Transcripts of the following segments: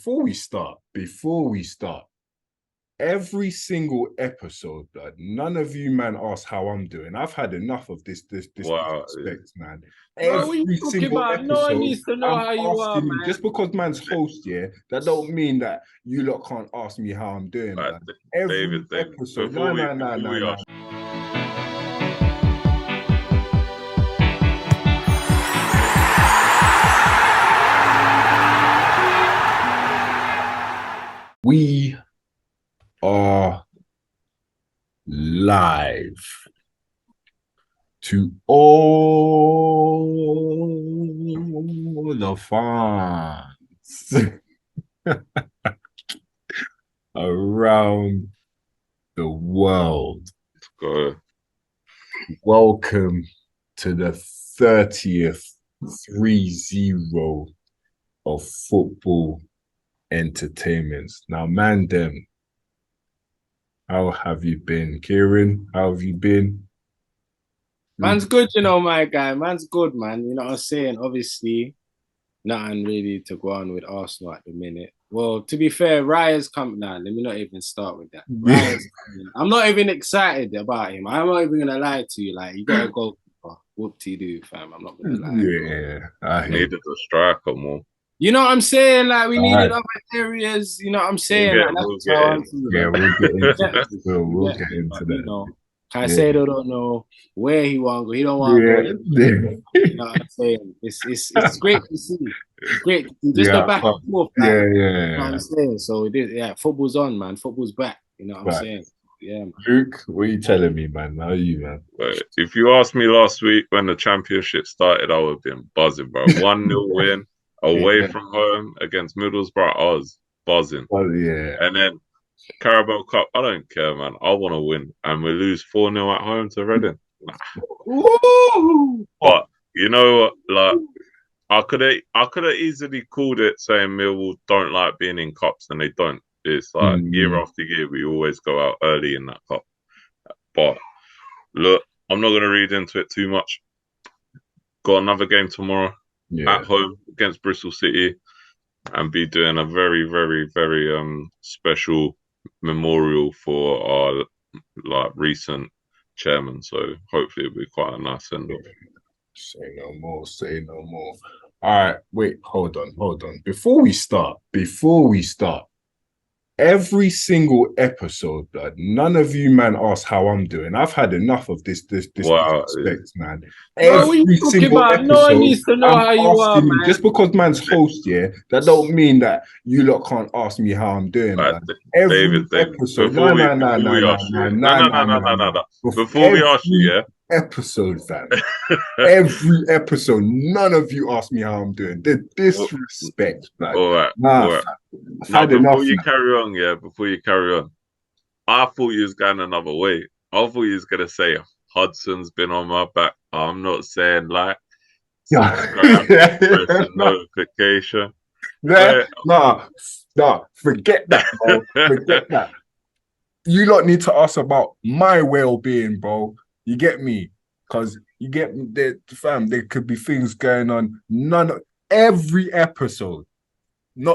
Before we start, every single episode, blood, none of you man ask how I'm doing. I've had enough of this Wow. disrespect, man. Bro, what you Every talking single about? No one episode, needs to know I'm how you are, asking you, man. just because man's host, yeah, that don't mean that you lot can't ask me how I'm doing, Right, man. Every David, episode, before we no. ask- We are live to all the fans around the world. Go. Welcome to the 30th 3-0 of Football Entertainmenzz. Now, man, them, how have you been? Kieran, how have you been? Man's good, you know, my guy. Man's good, man. You know what I'm saying? Obviously, nothing really to go on with Arsenal at the minute. Well, to be fair, Raya's coming now. Let me not even start with that. Raya's coming. I'm not even excited about him. I'm not even going to lie to you. Like, you got to go whoop-de-doo, fam. I'm not going to lie. Yeah, I hate Needed a striker more. You know what I'm saying? Like, we needed Alright. other areas. You know what I'm saying? Yeah, Like, we'll that's get how in. I'm feeling. Yeah, we'll get into Yeah. that. We'll Yeah. get into But, that. you know, Caicedo don't know where he want to go. He don't want to go. Yeah. You know what I'm saying? It's great to see. It's great to see. Just Yeah, the back and forth. Like, Yeah, you know what yeah. I'm saying? So it is, yeah, football's on, man. Football's back. You know what I'm Right. saying? Yeah, man. Luke, what are you telling me, man? How are you, man? But if you asked me last week when the championship started, I would have been buzzing, bro. 1-0 win away Yeah. from home against Middlesbrough. I was buzzing. Oh, yeah. And then Carabao Cup, I don't care, man. I want to win. And we lose 4-0 at home to Reading. Woo! But you know what? Like, I could have easily called it saying Millwall don't like being in cups, and they don't. It's like year after year, we always go out early in that cup. But look, I'm not going to read into it too much. Got another game tomorrow at home against Bristol City, and be doing a very, very, very special memorial for our recent chairman. So hopefully it'll be quite a nice send off. Say no more. All right, wait, hold on. Before we start, every single episode, blood, none of you man ask how I'm doing. I've had enough of this Wow. disrespect, man. Bro, what you talking about? No one needs to know how you are, man. Just because man's host, yeah, that don't mean that you lot can't ask me how I'm doing, man. Every episode, no. Before we ask you, yeah, episode, fam. Every episode, none of you ask me how I'm doing. The disrespect, man. All right. Now, before you carry on, I thought you was going another way. I thought you was gonna say Hudson's been on my back. I'm not saying like subscribe, press the notification. Nah, forget that, bro. Forget that. You lot need to ask about my well-being, bro. You get me? Because you get me, fam, there could be things going on. Every episode.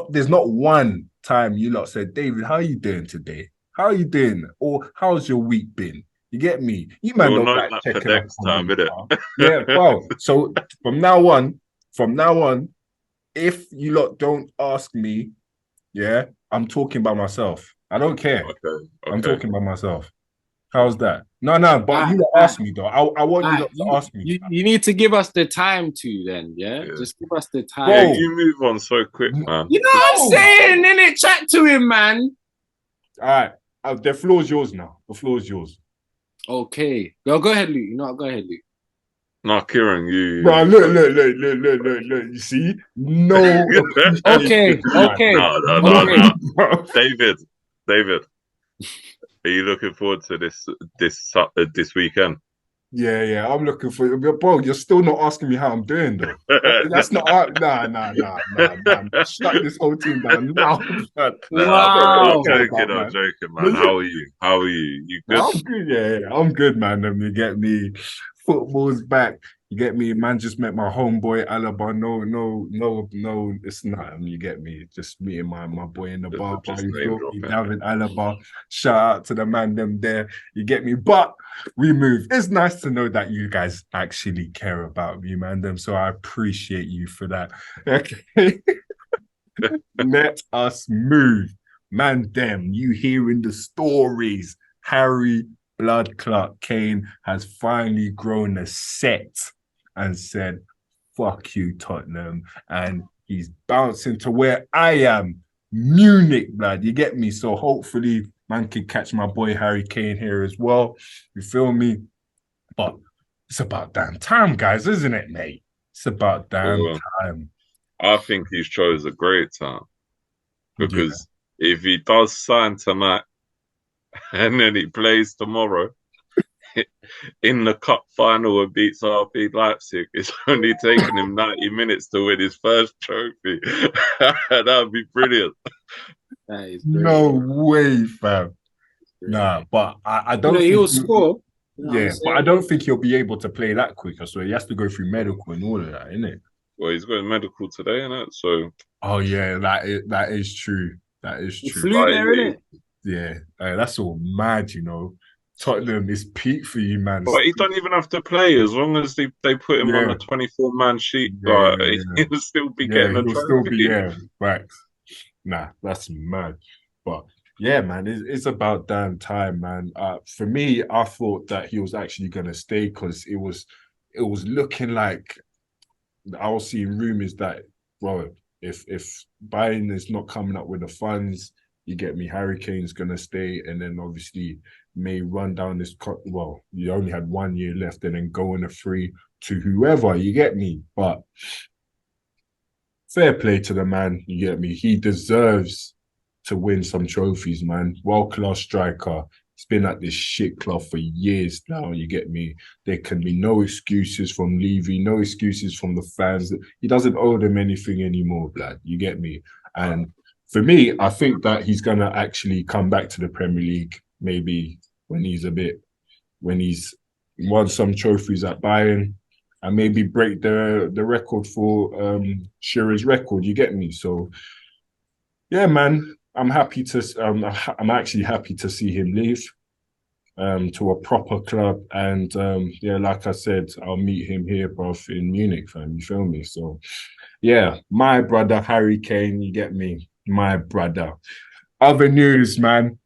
There's not one time you lot said, David, how are you doing today? How are you doing? Or how's your week been? You get me? You man don't like checking up on me, yeah, bro. So from now on, if you lot don't ask me, yeah, I'm talking by myself. I don't care. Okay. I'm talking by myself. How's that? No, but you ask me though. I want you to ask me. You need to give us the time to then, yeah? Just give us the time. Yeah, you move on so quick, man. You know what I'm saying? Innit? Chat to him, man. All right. The floor's yours now. The floor's yours. Okay. Go ahead, Luke. You know what? Go ahead, Luke. No, Kieran, you. Bro, look. You see? No. Okay. No. David. Are you looking forward to this weekend? Yeah. I'm looking for you, bro. You're still not asking me how I'm doing, though. That's not. Nah. Shut this whole team down now. Wow. I'm joking, man. How are you? You good? I'm good. Yeah. I'm good, man. You get me. Football's back. You get me? Man, just met my homeboy Alaba. No, it's not. You get me? Just meeting my boy in the bar. Just You name feel me? dropping. David Alaba. Shout out to the man them there. You get me? But we move. It's nice to know that you guys actually care about me, man. Them. So I appreciate you for that. Okay. Let us move. Man, them, you hearing the stories. Harry Blood Clot Kane has finally grown a set and said, fuck you, Tottenham. And he's bouncing to where I am, Munich, blood. You get me? So hopefully, man can catch my boy Harry Kane here as well. You feel me? But it's about damn time, guys, isn't it, mate? It's about damn time. I think he's chose a great time because if he does sign tonight and then he plays tomorrow in the cup final and beats RB Leipzig, it's only taken him 90 minutes to win his first trophy. That would be brilliant. That is no way, fam. Nah, but I don't think he'll score. Yeah, but I don't think he'll be able to play that quicker. So he has to go through medical and all of that, isn't it? Well, he's got medical today, innit? So. Oh yeah, that is true. That is true. He flew there, innit? Yeah, that's all mad, you know. Tottenham is peak for you, man. But he don't even have to play as long as they put him on a 24-man sheet. He'll still be getting a trophy. Right. Nah, that's mad. But yeah, man, it's about damn time, man. For me, I thought that he was actually gonna stay because it was looking like I was seeing rumors that, well, if Bayern is not coming up with the funds, you get me, Harry Kane's gonna stay, and then obviously may run down this. Well, you only had 1 year left, and then go on a free to whoever. You get me, but fair play to the man. You get me. He deserves to win some trophies, man. World-class striker. He's been at this shit club for years now, you get me? There can be no excuses from Levy, no excuses from the fans. He doesn't owe them anything anymore, blood. You get me? And for me, I think that he's going to actually come back to the Premier League maybe when he's won some trophies at Bayern and maybe break the record for Shearer's record, you get me? So, yeah, man. I'm actually happy to see him leave to a proper club. And yeah, like I said, I'll meet him here, bruv, in Munich, fam. You feel me? So yeah, my brother Harry Kane, you get me? My brother. Other news, man.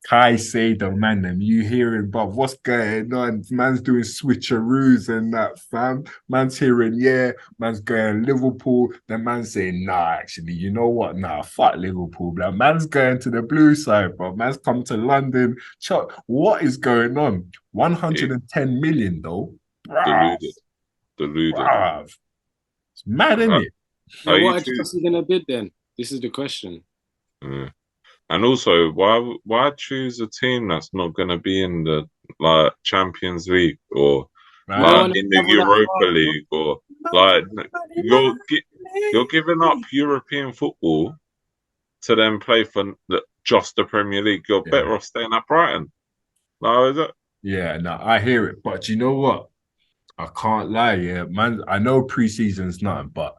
Caicedo, man, them. You hearing, but what's going on? Man's doing switcheroos and that, fam. Man's hearing, yeah, man's going Liverpool. Then man's saying, nah, actually, you know what? Nah, fuck Liverpool, bro. Man's going to the blue side, bro. Man's come to London. What is going on? 110 million, though. Deluded. Bruv. It's mad, isn't it? So what is he going to bid then? This is the question. And also, why choose a team that's not going to be in the Champions League or in the Europa League or you're giving up European football to then play for just the Premier League? You're better off staying at Brighton. No, is it? Yeah, no, I hear it, but you know what? I can't lie, yeah, man. I know preseason's nothing, but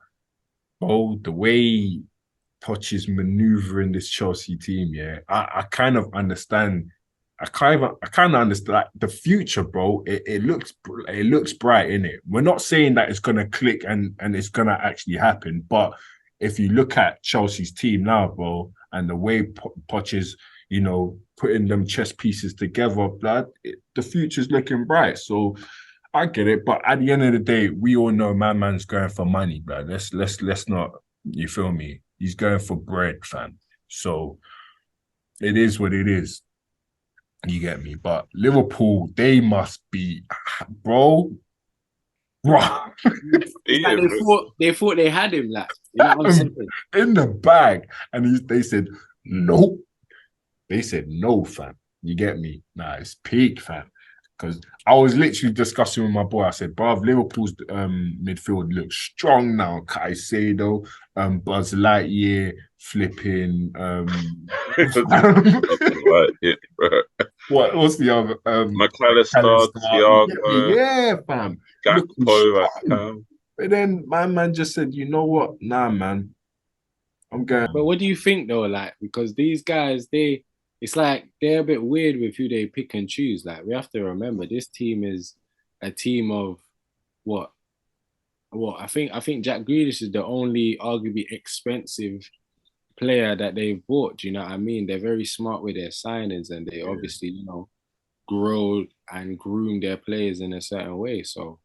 the way Poch is maneuvering this Chelsea team, yeah, I kind of understand. I kind of understand like, the future, bro. It looks bright, innit? We're not saying that it's gonna click and it's gonna actually happen, but if you look at Chelsea's team now, bro, and the way Poch is, you know, putting them chess pieces together, blood, the future's looking bright. So I get it, but at the end of the day, we all know man's going for money, blood. Let's not. You feel me? He's going for bread, fam. So it is what it is. You get me? But Liverpool, they must be, bro. They thought they had him, like, you know what I'm saying? In the bag. And they said, nope. They said, no, fam. You get me? Nah, it's peak, fam. Because I was literally discussing with my boy. I said, bruv, Liverpool's midfield looks strong now. Caicedo, Buzz Lightyear, flipping. What's the other? McAllister, You get me? Thiago, Yeah, fam. Looking Gakpo at strong. Cam. But then my man just said, you know what? Nah, man. I'm going. But what do you think though? Like, because these guys, it's like they're a bit weird with who they pick and choose. Like, we have to remember this team is a team of what? What I think Jack Grealish is the only arguably expensive player that they've bought. Do you know what I mean? They're very smart with their signings, and they obviously, grow and groom their players in a certain way. So,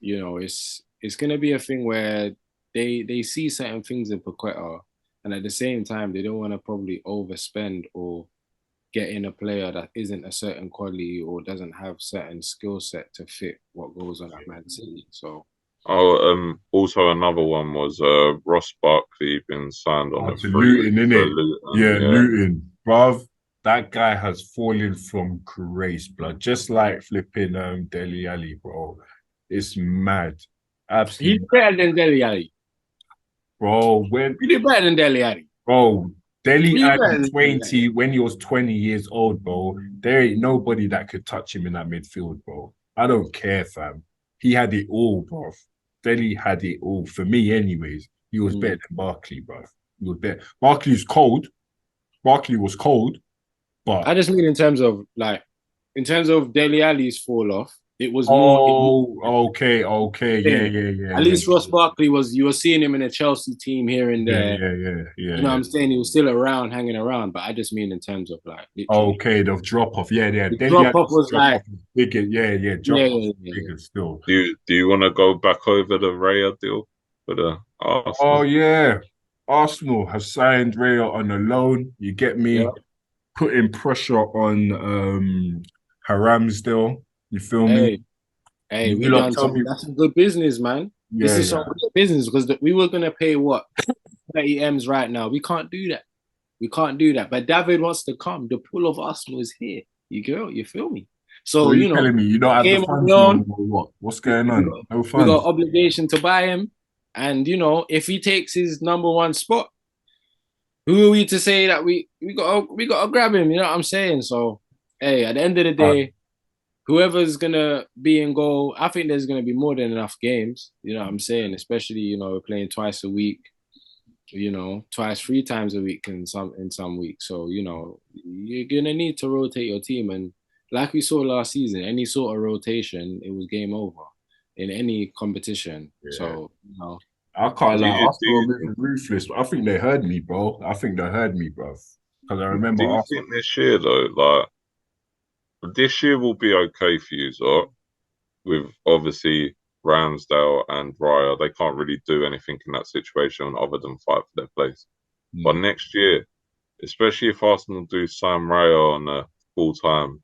it's gonna be a thing where they see certain things in Paqueta, and at the same time, they don't want to probably overspend or get in a player that isn't a certain quality or doesn't have certain skill set to fit what goes on at Man City. So Also another one was Ross Barkley been signed on Oh, a to free Luton, for innit? Luton. Yeah, Yeah, Luton. Bruv, that guy has fallen from grace, blood. Just like flipping Dele Alli, bro. It's mad. he's Absolutely. better than Dele Alli. Bro, when He did better than Dele Alli. bro, Dele He better Alli than Dele Alli. 20, when he was 20 years old, bro, there ain't nobody that could touch him in that midfield, bro. I don't care, fam. He had it all, bro. Dele had it all. For me, anyways. He was better than Barkley, bro. He was better. Barkley's cold. Barkley was cold, but I just mean in terms of Dele Alli's fall off, it was more. okay, yeah, At least Ross Barkley you were seeing him in a Chelsea team here and there. yeah. You know what I'm saying? He was still around, hanging around, but I just mean in terms of like literally. Okay, the drop off, yeah. The Dele drop off Alli's was drop like, off is bigger, yeah. Drop off is bigger still. Do you want to go back over the Raya deal for the Oh Arsenal? yeah, Arsenal have signed Raya on a loan. You get me? yeah, Putting pressure on Haram still. You feel me? hey, hey, You we lot done tell some. me, That's some good business, man. This yeah, is some good business because we were gonna pay what 30 M's right now. We can't do that. We can't do that. But David wants to come. The pull of Arsenal is here. You feel me? So So you telling me you don't have the game on funds no loan. more? What? What's We going on? got, No we got funds. obligation to buy him, and if he takes his number one spot, who are we to say that we gotta grab him? You know what I'm saying? So, hey, at the end of the Uh, day, whoever's gonna be in goal, I think there's gonna be more than enough games. You know what I'm saying? Especially we're playing twice a week. Twice, 3 times a week in some weeks. So you're gonna need to rotate your team, and like we saw last season, any sort of rotation, it was game over in any competition. yeah. So I can't Do lie. you do Arsenal are you moving think ruthless. I think they heard me, bro. I think they heard me, bro. Because I remember do you Arsenal. think this year though, like this year will be okay for you, so with obviously Ramsdale and Raya, they can't really do anything in that situation other than fight for their place. But next year, especially if Arsenal do sign Raya on a full time,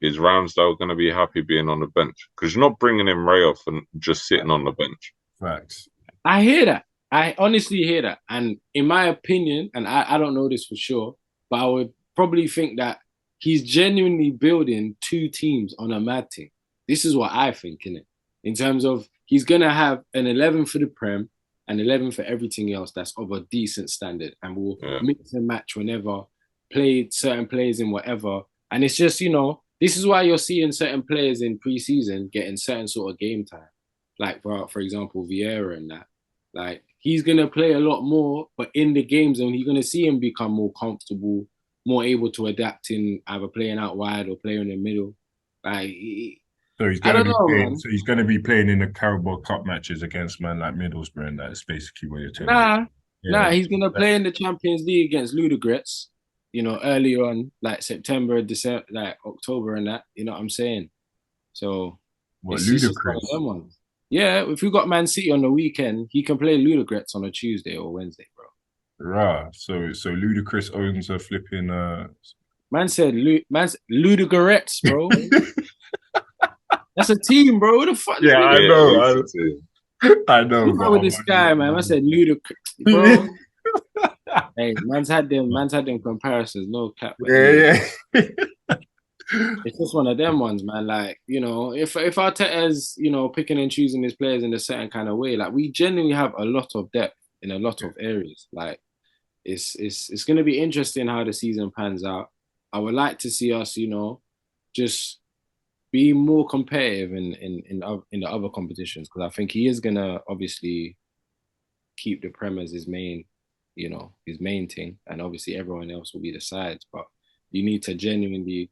is Ramsdale going to be happy being on the bench? Because you're not bringing in Raya for just sitting on the bench. Facts. I hear that. I honestly hear that. And in my opinion, and I don't know this for sure, but I would probably think that he's genuinely building 2 teams on a mad team. This is what I think, innit? In terms of he's going to have an 11 for the Prem and 11 for everything else that's of a decent standard. And we'll mix and match whenever, play certain players in whatever. And it's just, this is why you're seeing certain players in preseason getting certain sort of game time. Like, for example, Vieira and that. Like, he's going to play a lot more, but in the game zone, you're going to see him become more comfortable, more able to adapt in either playing out wide or playing in the middle. Like, So he's I going to don't be know, playing. man. So he's going to be playing in the Carabao Cup matches against man like Middlesbrough, and that's basically what you're telling me. Nah, he's going to play in the Champions League against Ludogorets, early on, like September, December, like October and that. You know what I'm saying? So What, it's just one of ludicrous? them ones. Yeah, if we got Man City on the weekend, he can play Ludogorets on a Tuesday or Wednesday, bro. Rah. So ludicrous owns a flipping Man said Ludogorets, bro. That's a team, bro. What the fuck? Yeah, I know. I know, What's wrong with this guy, man? I said Ludogorets, bro. Hey, man's had them comparisons, no cap. Yeah. It's just one of them ones, man. Like, if Arteta's, picking and choosing his players in a certain kind of way, like we genuinely have a lot of depth in a lot of areas. Like, it's gonna be interesting how the season pans out. I would like to see us, just be more competitive in the other competitions, because I think he is gonna obviously keep the Prem as his main, his main thing, and obviously everyone else will be the sides. But you need to genuinely,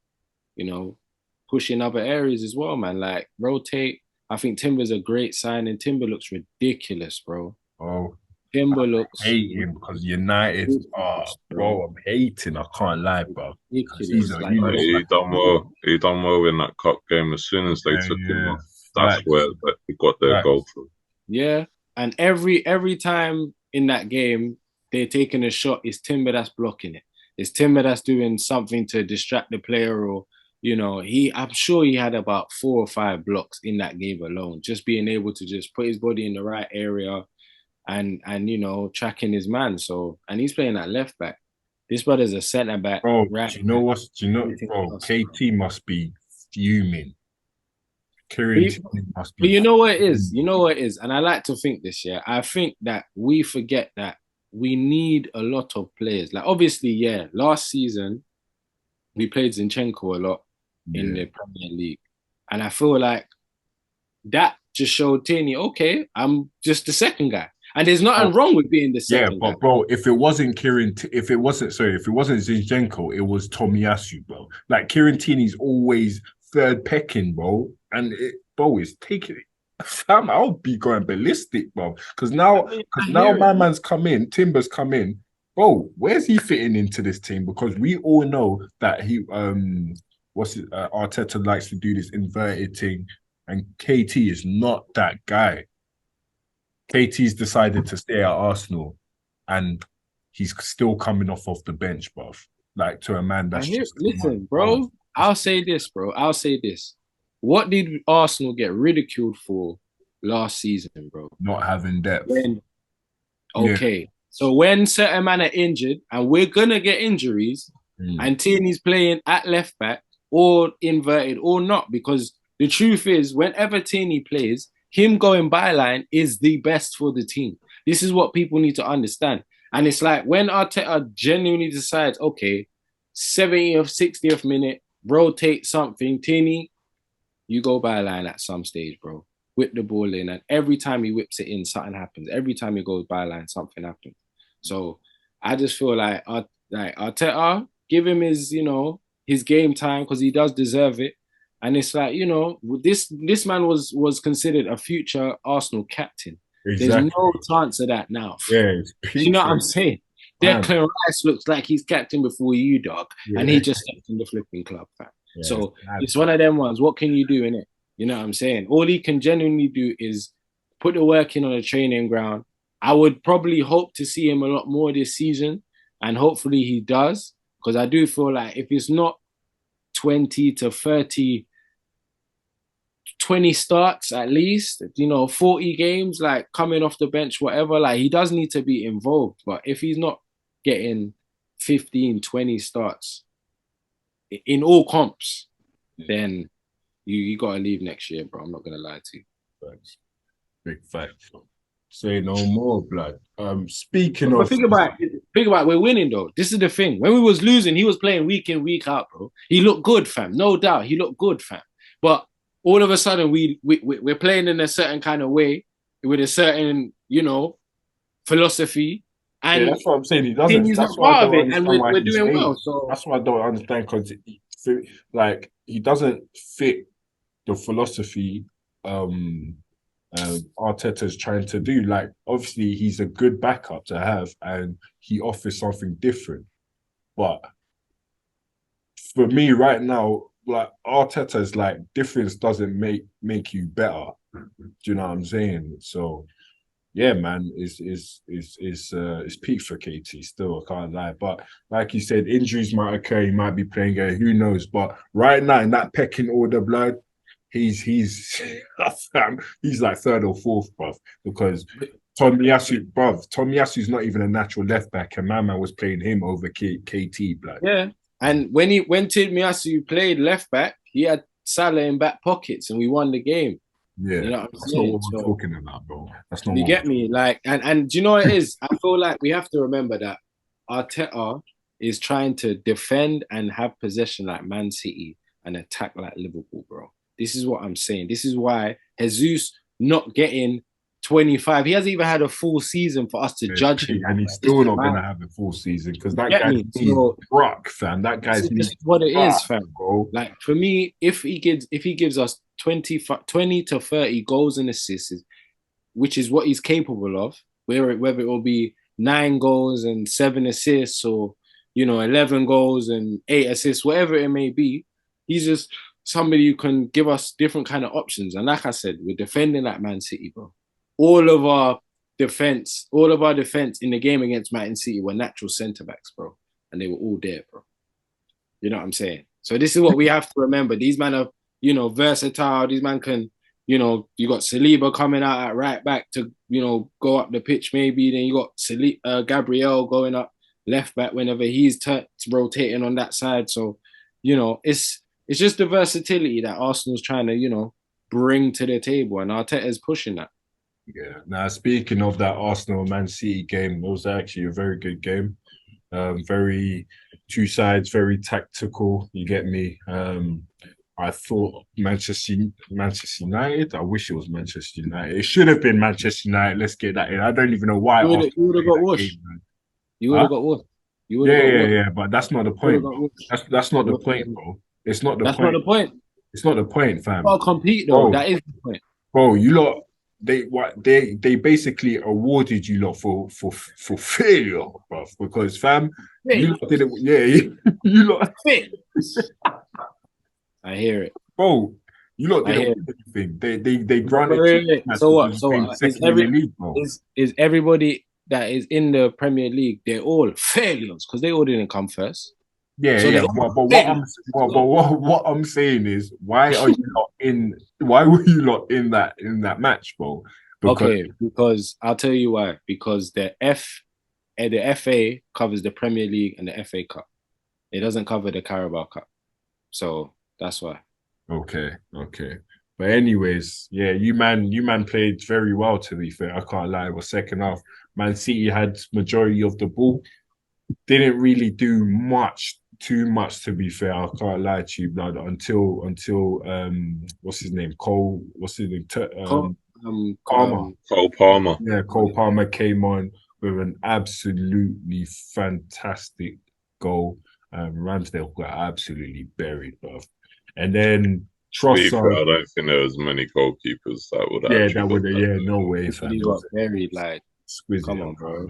push in other areas as well, man. Like rotate. I think Timber's a great signing. Timber looks ridiculous, bro. Oh, Timber looks hating because United, ridiculous, bro, I'm hating. I can't lie, bro. Because ridiculous. Like, he looks He like done well. He done well in that cup game. As soon as they took him yeah, off, that's where he got their goal facts. from. yeah, and every time in that game they're taking a shot, it's Timber that's blocking it. It's Timber that's doing something to distract the player, or I'm sure he had about 4 or 5 blocks in that game alone, just being able to just put his body in the right area and tracking his man. So, and he's playing at left back. This brother's a centre back, Bro, right? do you know what? Do you know, Everything bro? else, bro. KT must be fuming. But Kieran you, T must but be you know what it is? fuming. You know what it is? And I like to think this, yeah. I think that we forget that we need a lot of players. Like, obviously, yeah, last season, we played Zinchenko a lot in Yeah. the Premier League. And I feel like that just showed Tierney, okay, I'm just the second guy. And there's nothing wrong with being the Yeah, second guy. but bro, if it wasn't if it wasn't Zinchenko, it was Tomiyasu, bro. Like Kieran Tierney's always third pecking, bro. And bro, it's taking Sam, I'll be going ballistic, bro. Because now, my man's come in, Timber's come in. Bro, where's he fitting into this team? Because we all know that Arteta likes to do this inverted thing, and KT is not that guy. KT's decided to stay at Arsenal, and he's still coming off the bench, bruv. Like to a man that's listen, bro. I'll say this, bro. I'll say this. What did Arsenal get ridiculed for last season, bro? Not having depth. Okay. So when certain men are injured, and we're gonna get injuries, and Tierney's playing at left back or inverted or not, because the truth is, whenever Tierney plays, him going byline is the best for the team. This is what people need to understand. And it's like when Arteta genuinely decides, okay, 70th, 60th minute, rotate something, Tierney, you go byline at some stage, bro. Whip the ball in, and every time he whips it in, something happens. Every time he goes byline, something happens. So I just feel like Arteta, give him his, his game time, because he does deserve it. And it's like, this man was considered a future Arsenal captain. Exactly. There's no chance of that now. Yeah, you know what I'm saying? Declan Rice looks like he's captain before you, dog. Yeah. And he just stepped in the flipping club, fam. Yeah, so it's one of them ones. What can you do in it? You know what I'm saying? All he can genuinely do is put the work in on a training ground. I would probably hope to see him a lot more this season, and hopefully he does, because I do feel like if it's not 20 to 30, 20 starts at least, 40 games, like coming off the bench, whatever, like he does need to be involved. But if he's not getting 15, 20 starts in all comps, then you got to leave next year, bro. I'm not going to lie to you. Thanks. Big facts. Say no more, blood. Speaking but of... think about we're winning, though. This is the thing. When we was losing, he was playing week in, week out, bro. He looked good, fam. No doubt. He looked good, fam. But all of a sudden, we're playing in a certain kind of way with a certain, philosophy. And that's what I'm saying. He doesn't. He's that's not why part of it, and we're doing well. So that's why I don't understand, because he doesn't fit the philosophy Arteta's trying to do. Like, obviously, he's a good backup to have, and he offers something different. But for me, right now, like Arteta's like difference doesn't make you better. Do you know what I'm saying? So yeah, man, it's peak for KT still, I can't lie. But like you said, injuries might occur, he might be playing again, who knows? But right now in that pecking order, blood, he's like third or fourth, bruv, because Tomiyasu's not even a natural left back, and my man was playing him over KT, blood. Yeah. And when Tomiyasu played left back, he had Salah in back pockets, and we won the game. Yeah, you know that's not what we're talking about, bro. That's not. You get me, like, and do you know what it is? I feel like we have to remember that Arteta is trying to defend and have possession like Man City and attack like Liverpool, bro. This is what I'm saying. This is why Jesus not getting 25. He hasn't even had a full season for us to judge him. And he's still not going to have a full season because that guy needs rock, fam. That guy's this is what it is, fam. Bro. Like, for me, if he gives us 20 to 30 goals and assists, which is what he's capable of, whether it will be 9 goals and 7 assists or, 11 goals and 8 assists, whatever it may be, he's just somebody who can give us different kind of options. And like I said, we're defending like Man City, bro. All of our defense in the game against Man City were natural centre backs, bro. And they were all there, bro. You know what I'm saying? So this is what we have to remember. These men are, versatile. These men can, you got Saliba coming out at right back to, go up the pitch maybe. Then you got Gabriel going up left back whenever he's rotating on that side. So, it's just the versatility that Arsenal's trying to, bring to the table. And Arteta's pushing that. Yeah. Now, speaking of that Arsenal-Man City game, it was actually a very good game. Very two sides, very tactical. You get me? I thought Manchester United. I wish it was Manchester United. It should have been Manchester United. Let's get that in. I don't even know why. You would have got washed. You would have got washed. Yeah. But that's not the point. That's not the point, bro. It's not the point. That's not the point. It's not the point, fam. You gotta compete though. That is the point. Bro, you lot. They basically awarded you lot for failure, bro. Because fam, you lot didn't. Yeah, you lot. I hear it, bro. You lot didn't win anything. They granted. So what? Is everybody that is in the Premier League? They're all failures because they all didn't come first. Yeah. But what I'm saying is, why are you not in? Why were you not in that match, bro? Because I'll tell you why. Because the FA covers the Premier League and the FA Cup. It doesn't cover the Carabao Cup, so that's why. Okay. But anyways, yeah, you man played very well. To be fair, I can't lie. It was second half. Man City had majority of the ball. Didn't really do too much, to be fair. I can't lie to you, blood, until what's his name? Cole Palmer. Cole Palmer. Yeah, Cole Palmer came on with an absolutely fantastic goal. Ramsdale got absolutely buried, bro. And then Trossard. I don't think there was many goalkeepers that would. Yeah, that would. Yeah, no way. He got buried, like. Exquisite. Come on, bro.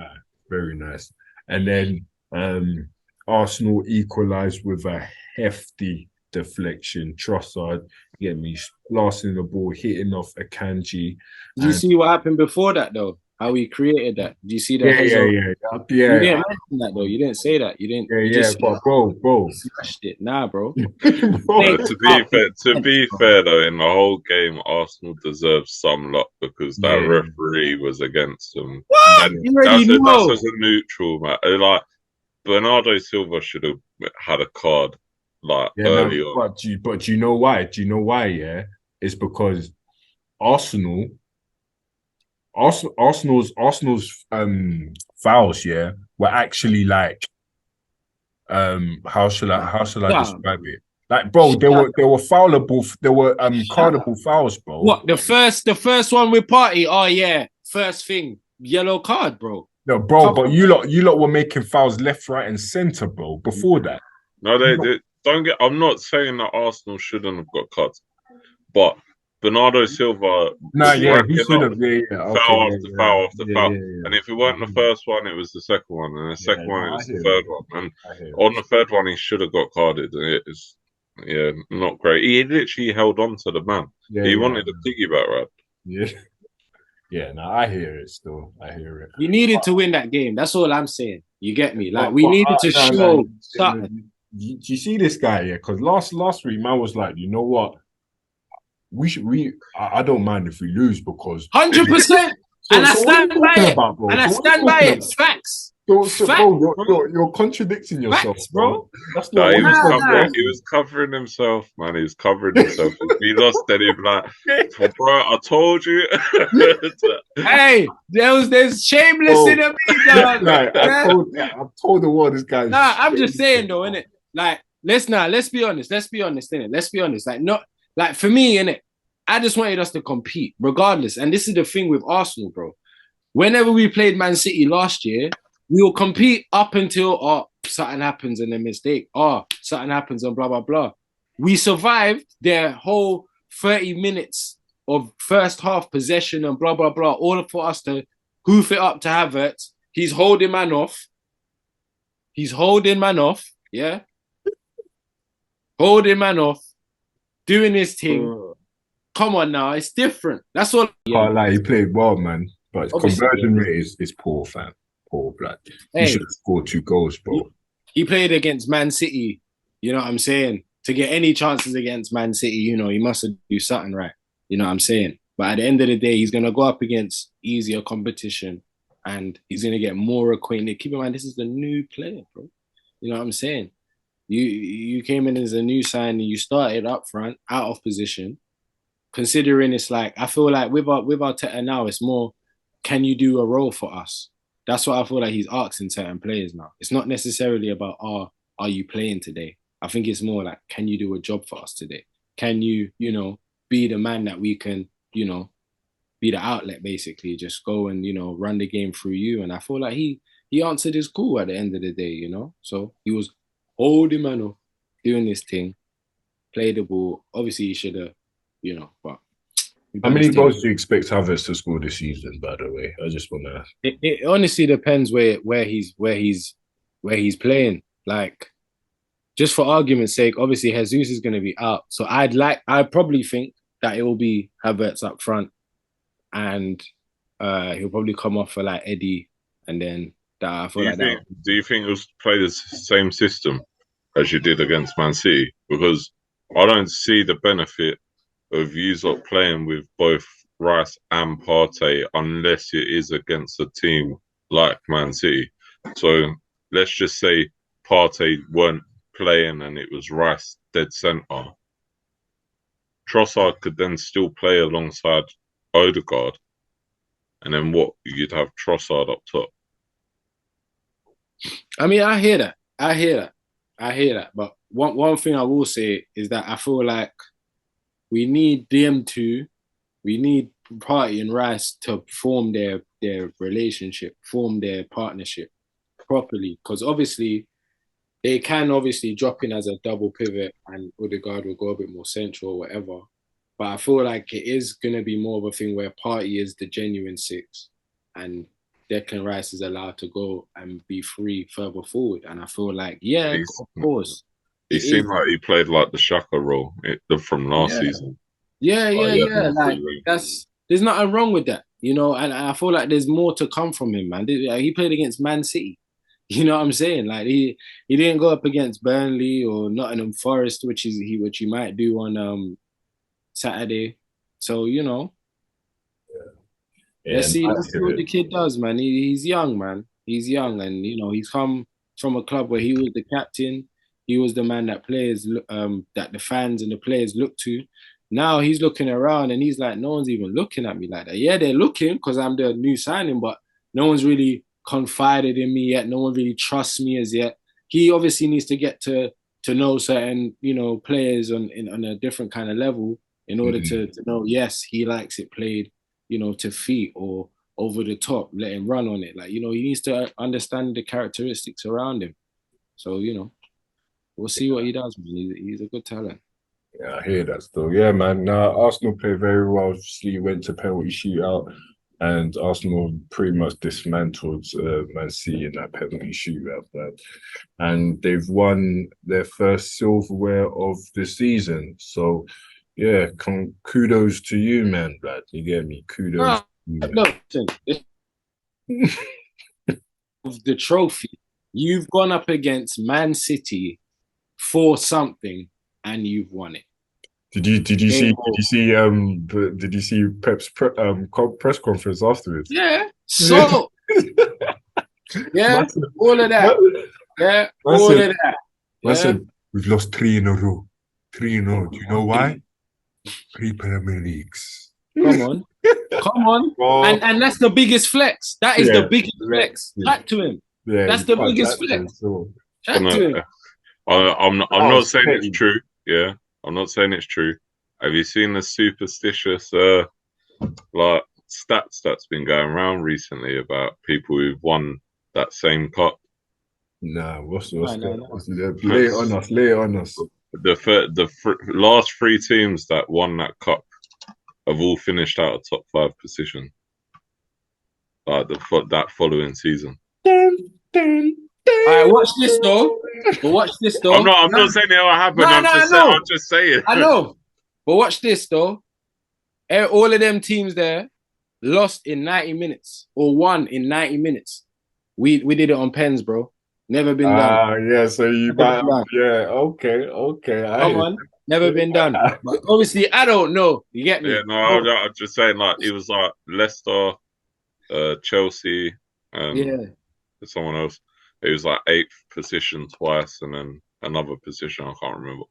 Very nice. And then Arsenal equalised with a hefty deflection. Trossard, get me, blasting the ball, hitting off Akanji. Did you see what happened before that, though? How he created that? Did you see that? Yeah. You didn't mention that, though. You didn't say that. You didn't. Yeah, but bro. Smashed it. Nah, bro. To be fair, though, in the whole game, Arsenal deserves some luck because that referee was against them. What? And that's as a neutral, man. Like, Bernardo Silva should have had a card early on. But you know why? Do you know why? Yeah, it's because Arsenal's fouls, yeah, were actually like how shall I describe it? Like, bro, they were foulable, they were cardable fouls, bro. What, the first one with Party? Oh yeah, first thing, yellow card, bro. No, bro, but you lot were making fouls left, right, and centre, bro. Before that, no, they don't get. I'm not saying that Arsenal shouldn't have got cards, but Bernardo Silva, he should have. Foul after foul. And if it weren't the first one, it was the second one, and the second one, it was the third one. And on the third one, he should have got carded. And it is, not great. He literally held on to the man. He wanted a piggyback ride. Yeah. Yeah, no, I hear it still. I hear it. We needed to win that game. That's all I'm saying. You get me? Like, we needed to show something. Do you see this guy? Yeah, because last week, man was like, you know what? I don't mind if we lose because 100%. And I stand by it. And I stand by it. Facts. Bro, you're contradicting yourself, Facts, bro. That's No, not what you said. he was covering himself, man. He was covering himself. If he lost, then he'd be like, well, bro, I told you. Hey, there's shameless in the me, dog. Like, I told the world this guy. Nah, I'm just saying though, innit? Like, let's be honest, innit? Let's be honest. Like for me, innit? I just wanted us to compete, regardless. And this is the thing with Arsenal, bro. Whenever we played Man City last year, we will compete up until something happens and a mistake. Something happens and blah blah blah. We survived their whole 30 minutes of first half possession and blah blah blah, all for us to hoof it up to Havertz. He's holding man off. Yeah. Holding man off, doing his thing. Come on now, it's different. That's all. Can't lie, he played well, man. But his conversion rate is poor, fam. Poor, blood. He should have scored 2 goals, bro. He played against Man City. You know what I'm saying? To get any chances against Man City, you know, he must have do something right. You know what I'm saying? But at the end of the day, he's going to go up against easier competition and he's going to get more acquainted. Keep in mind, this is the new player, bro. You know what I'm saying? You came in as a new signing, you started up front, out of position. Considering it's like, I feel like with Arteta now, it's more, can you do a role for us? That's what I feel like he's asking certain players now. It's not necessarily about, are you playing today? I think it's more like, can you do a job for us today? Can you, you know, be the man that we can, you know, be the outlet, basically, just go and, you know, run the game through you. And I feel like he answered his call at the end of the day, you know? So he was holding man off, doing this thing, play the ball. Obviously, he should have, you know, but how many goals do you expect Havertz to score this season, by the way? I just want to... It honestly depends where he's playing. Like, just for argument's sake, obviously Jesus is going to be out. So I probably think that it will be Havertz up front and he'll probably come off for like Eddie and then I feel like that. Do you think he'll play the same system as you did against Man City? Because I don't see the benefit of you playing with both Rice and Partey unless it is against a team like Man City. So let's just say Partey weren't playing and it was Rice dead centre. Trossard could then still play alongside Odegaard. And then you'd have Trossard up top. I mean, I hear that. But one thing I will say is that I feel like we need Partey and Rice to form their relationship, form their partnership properly. Because obviously, they can obviously drop in as a double pivot and Odegaard will go a bit more central or whatever. But I feel like it is going to be more of a thing where Partey is the genuine 6 and Declan Rice is allowed to go and be free further forward. And I feel like, of course. He seemed like he played like the Xhaka role from last season. Yeah. Like there's nothing wrong with that, you know. And I feel like there's more to come from him, man. He played against Man City. You know what I'm saying? Like he didn't go up against Burnley or Nottingham Forest, which he might do on Saturday. So you know, let's see what the kid does, man. He's young, man. He's young, and you know he's come from a club where he was the captain. He was the man that that the fans and the players look to. Now he's looking around and he's like, no one's even looking at me like that. Yeah, they're looking because I'm the new signing, but no one's really confided in me yet. No one really trusts me as yet. He obviously needs to get to know certain, you know, players on a different kind of level in order to know, yes, he likes it played, you know, to feet or over the top, let him run on it. Like, you know, he needs to understand the characteristics around him. So, you know, we'll see what he does, man. He's a good talent. Yeah, I hear that still. Yeah, man. Arsenal played very well. Obviously, went to penalty shootout, and Arsenal pretty much dismantled Man City in that penalty shootout. And they've won their first silverware of the season. So, yeah, kudos to you, man, lad. You get me? Kudos. The trophy, you've gone up against Man City for something, and you've won it. Did you see Pep's press conference afterwards? Yeah. So Yeah, Man said, all of that. Yeah, man all said, of that. man Yeah, said, we've lost 3 in a row. 3 in a row. Do you know why? 3 Premier Leagues. come on, come on. Oh, And that's the biggest flex. That is the yeah. biggest flex. Yeah, Chat to him. yeah, That's you the can't biggest chat to it, flex. so. Chat to him. I'm Oh, not saying it's petty. true. Yeah, I'm not saying it's true. Have you seen the superstitious like stats that's been going around recently about people who've won that same cup? Nah, what's No, that? no, no. Lay it on us, lay it on us. Last three teams that won that cup have all finished out of top five position. Like that following season. Dun, dun, All right, dun. watch this though. But watch this though. I'm not saying it will happen. No, no, I I'm know. just saying. I know. But watch this though. All of them teams there lost in 90 minutes or won in 90 minutes. We did it on pens, bro. Never been done. Yeah, so you Never might been done. yeah, okay. Come on. Never been done. But obviously, I don't know. You get Yeah, me? no, I'm just saying, like, it was like Leicester, Chelsea, and Yeah. someone else. It was like eighth position twice, and then another position I can't remember.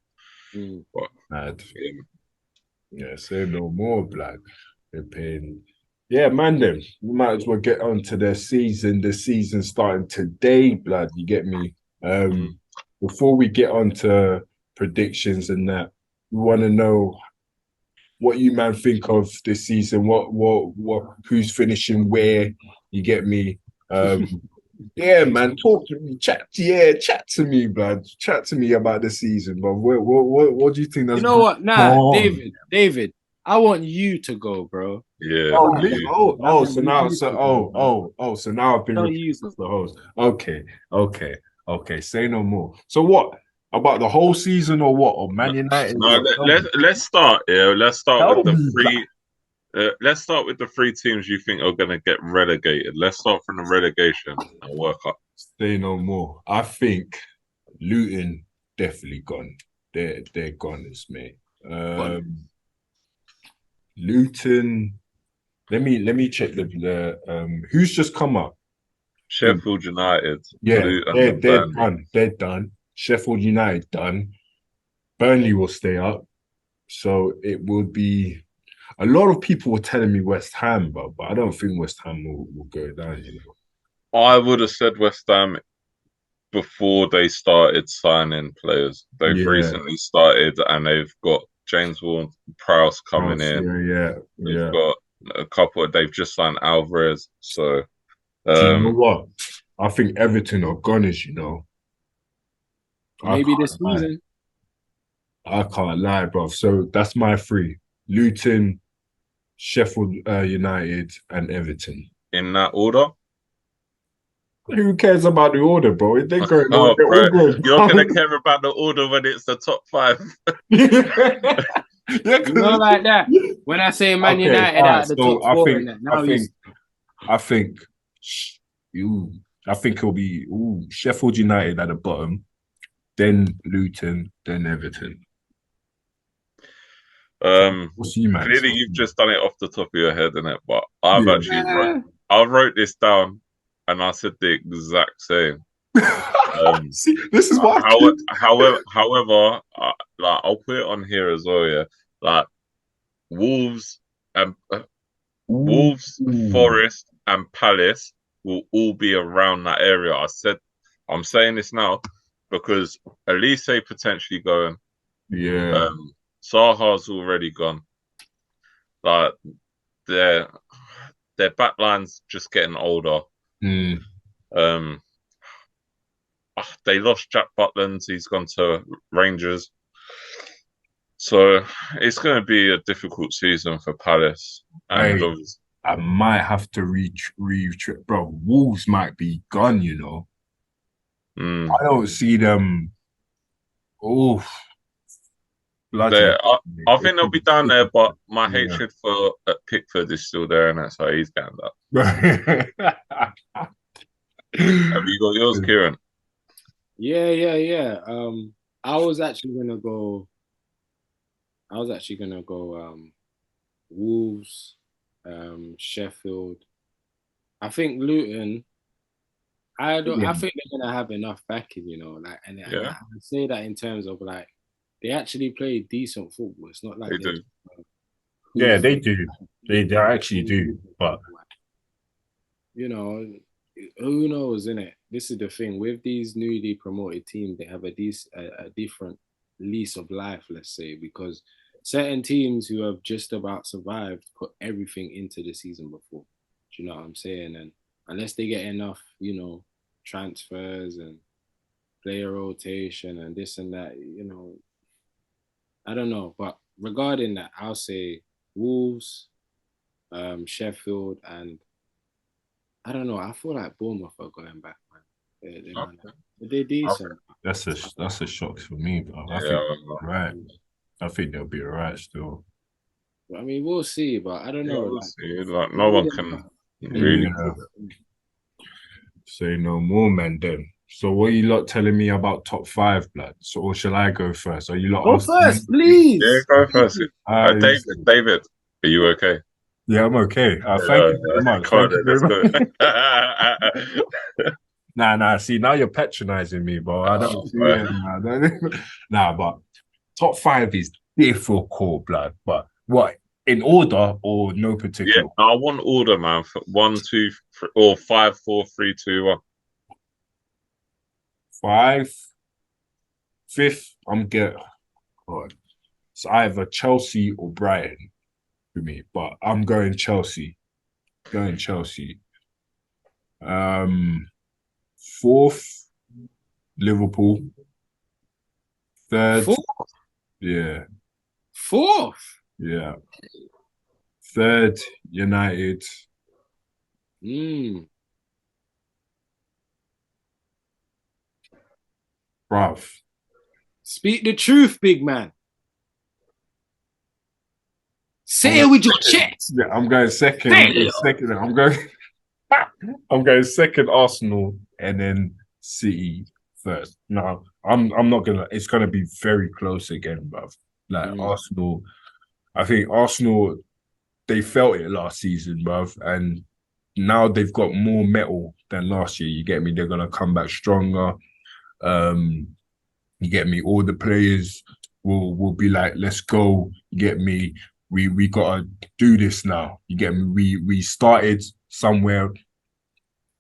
Mm. But Mad. yeah, Yeah, say no more, blood. They're paying. Yeah, man, then we might as well get on to the season. The season starting today, blood. You get me? Before we get on to predictions and that, we want to know what you man think of this season. Who's finishing where? You get me? Yeah, man, talk to me, chat to me, blood. Chat to me about the season, but what do you think You that's know what? Nah, gone? David, I want you to go, bro. yeah. Oh, You- so now, so now I've been Tell replaced you. as the host. Okay. Say no more. So what about the whole season or what? Or Man United? no, let's start. Yeah, let's start Tell with the me, three. Let's start with the three teams you think are going to get relegated. Let's start from the relegation and work up. say no more. I think Luton definitely gone. They're gone, mate. Luton. Let me check the who's just come up. Sheffield United, Yeah, Luton, they're and they're Burnley. done. They're done. Sheffield United done. Burnley will stay up. So it will be a lot of people were telling me West Ham, but I don't think West Ham will go down, you know. I would have said West Ham before they started signing players. They've Yeah. recently started and they've got James Ward-Prowse coming in. They've Yeah. got a couple. They've just signed Alvarez. So Do you know what? I think Everton are goners, you know. Maybe this Lie. season. I can't lie, bro. So that's my three. Luton, Sheffield United, and Everton. in that order. Who cares about the order, bro? If they're going, Oh, they're all bro, going you're down. gonna care about the order when it's the top five. Yeah, You know, like that. When I say Man okay, United all right. out of the So top four and that, now he's I think, ooh, I think it'll be Sheffield United at the bottom, then Luton, then Everton. What's you, man? Clearly you've just done it off the top of your head, innit? But I've actually yeah. I wrote this down and I said the exact same. See, this is why. However, like I'll put it on here as well. Yeah, like Wolves and Wolves, Forest, and Palace will all be around that area. I'm saying this now because Elise potentially going. Yeah. Saha's already gone. Like their backline's just getting older. Um, they lost Jack Butland. He's gone to Rangers. So it's going to be a difficult season for Palace. And Hey, I might have to reach, bro. Wolves might be gone, you know. I don't see them. Oh, bloody. I think they'll be down there, but my hatred for Pickford is still there, and that's how he's getting that. Have you got yours, Kieran? Yeah. I was actually gonna go. Wolves, Sheffield. I think Luton. I don't. Yeah. I think they're gonna have enough backing, you know. Like, and Yeah, I say that in terms of like they actually play decent football. It's not like they they're do. just, Yeah, they hoofing, do. They actually do. But you know, who knows, innit? This is the thing with these newly promoted teams, they have a different lease of life, let's say, because certain teams who have just about survived put everything into the season before. Do you know what I'm saying? And unless they get enough, transfers and player rotation and this and that, I don't know. But regarding that, I'll say Wolves, Sheffield, and I don't know. I feel like Bournemouth are going back, man. Okay. They're decent. that's a shock for me, bro. I think Yeah, they'll be right. I think they'll be alright still. I mean, we'll see, but I don't yeah, know. we'll Like, see. Like, no one can really. Yeah. Say no more, man. Then. So what are you lot telling me about top five, blood? So or shall I go first? Are you lot go asking me? first, Yeah, please. go first. Uh, David, are you okay? yeah, I'm okay. Thank Yeah, you very much. come on, Thank you then, very much. let's go. Nah. See, now you're patronizing me, bro. I don't Oh, see boy. it. Nah, but top five is difficult, blood. But what in order or no Yeah, particular? I want order, man. For 1, 2, 3, or 5, 4, 3, 2, 1. Five, fifth. I'm get. God. It's either Chelsea or Brighton for me, but I'm going Chelsea. Going Chelsea. Fourth, Liverpool. Third, Fourth, yeah, fourth. yeah. Third, United. Mm. Bruv. Speak the truth, big man. Say it I'm with your chest. yeah, I'm going second. Say I'm going it. second. I'm going second Arsenal and then City first. No, I'm not gonna it's gonna be very close again, bruv. Like Mm. Arsenal, I think Arsenal they felt it last season, bruv, and now they've got more metal than last year. You get me? They're gonna come back stronger. Um, you get me? All the players will be like, let's go. You get me? We gotta do this now. You get me? We started somewhere.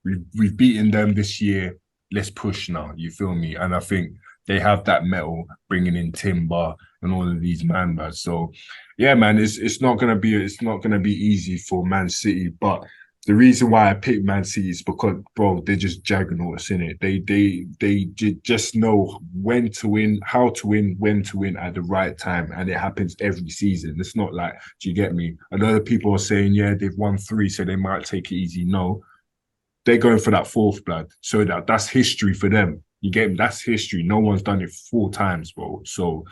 We've beaten them this year. Let's push now. You feel me? And I think they have that metal, bringing in Timber and all of these man lads. So, yeah, man, it's not gonna be easy for Man City. But the reason why I picked Man City is because, bro, they're just juggernauts in it. They just know when to win, how to win, when to win at the right time, and it happens every season. It's not like, do you get me? I know that people are saying, yeah, they've won 3, so they might take it easy. No, they're going for that fourth, blood. So that's history for them. You get me? That's history. No one's done it 4 times, bro. So,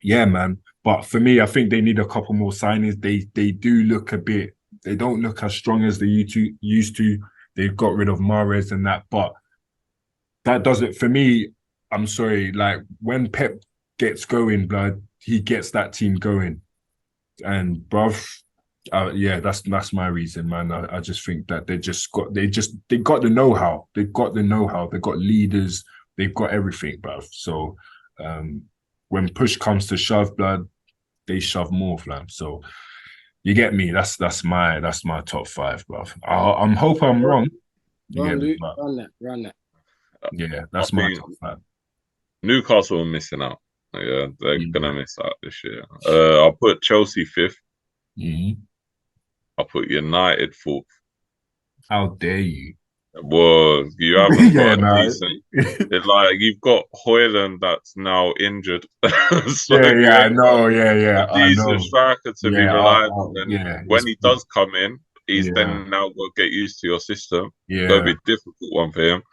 yeah, man. But for me, I think they need a couple more signings. They do look a bit. They don't look as strong as they used to. They've got rid of Mahrez and that, but that doesn't. For me, I'm sorry. Like when Pep gets going, blood, he gets that team going. And bruv, yeah, that's my reason, man. I just think that they got the know-how. They've got the know-how. They've got leaders. They've got everything, bruv. So when push comes to shove, blood, they shove more, fam. So you get me. That's my top 5, bruv. I'm hope I'm wrong. You Go get on, me? Luke. But Run that. yeah, I that's my think top 5. Newcastle are missing out. Yeah, they're Mm. gonna miss out this year. I'll put Chelsea 5th. Mm-hmm. I'll put United 4th. How dare you? Well, you haven't Yeah, got a no. decent. It's like you've got Hoyland that's now injured, so Yeah, you I ain't got know. Yeah, a I decent know. striker to be Yeah, relied on. And yeah, when he does come in, he's yeah, then now got to get used to your system. It's gonna yeah, be a difficult one for him.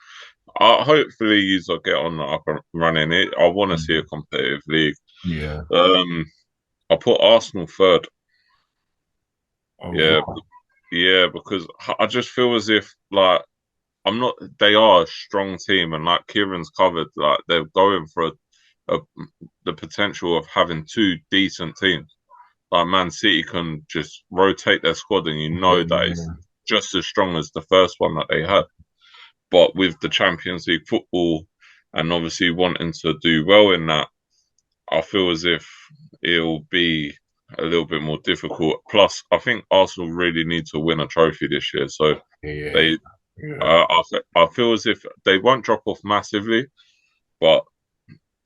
Hopefully, you will get on up and running it. I want to see a competitive league. yeah. I'll put Arsenal 3rd. Oh, Yeah, wow. yeah, because I just feel as if like I'm not. They are a strong team, and like Kieran's covered, like they're going for a the potential of having 2 decent teams. Like Man City can just rotate their squad, and you know that it's Yeah, just as strong as the first one that they had. But with the Champions League football and obviously wanting to do well in that, I feel as if it'll be a little bit more difficult. Plus, I think Arsenal really need to win a trophy this year. So they, I feel as if they won't drop off massively, but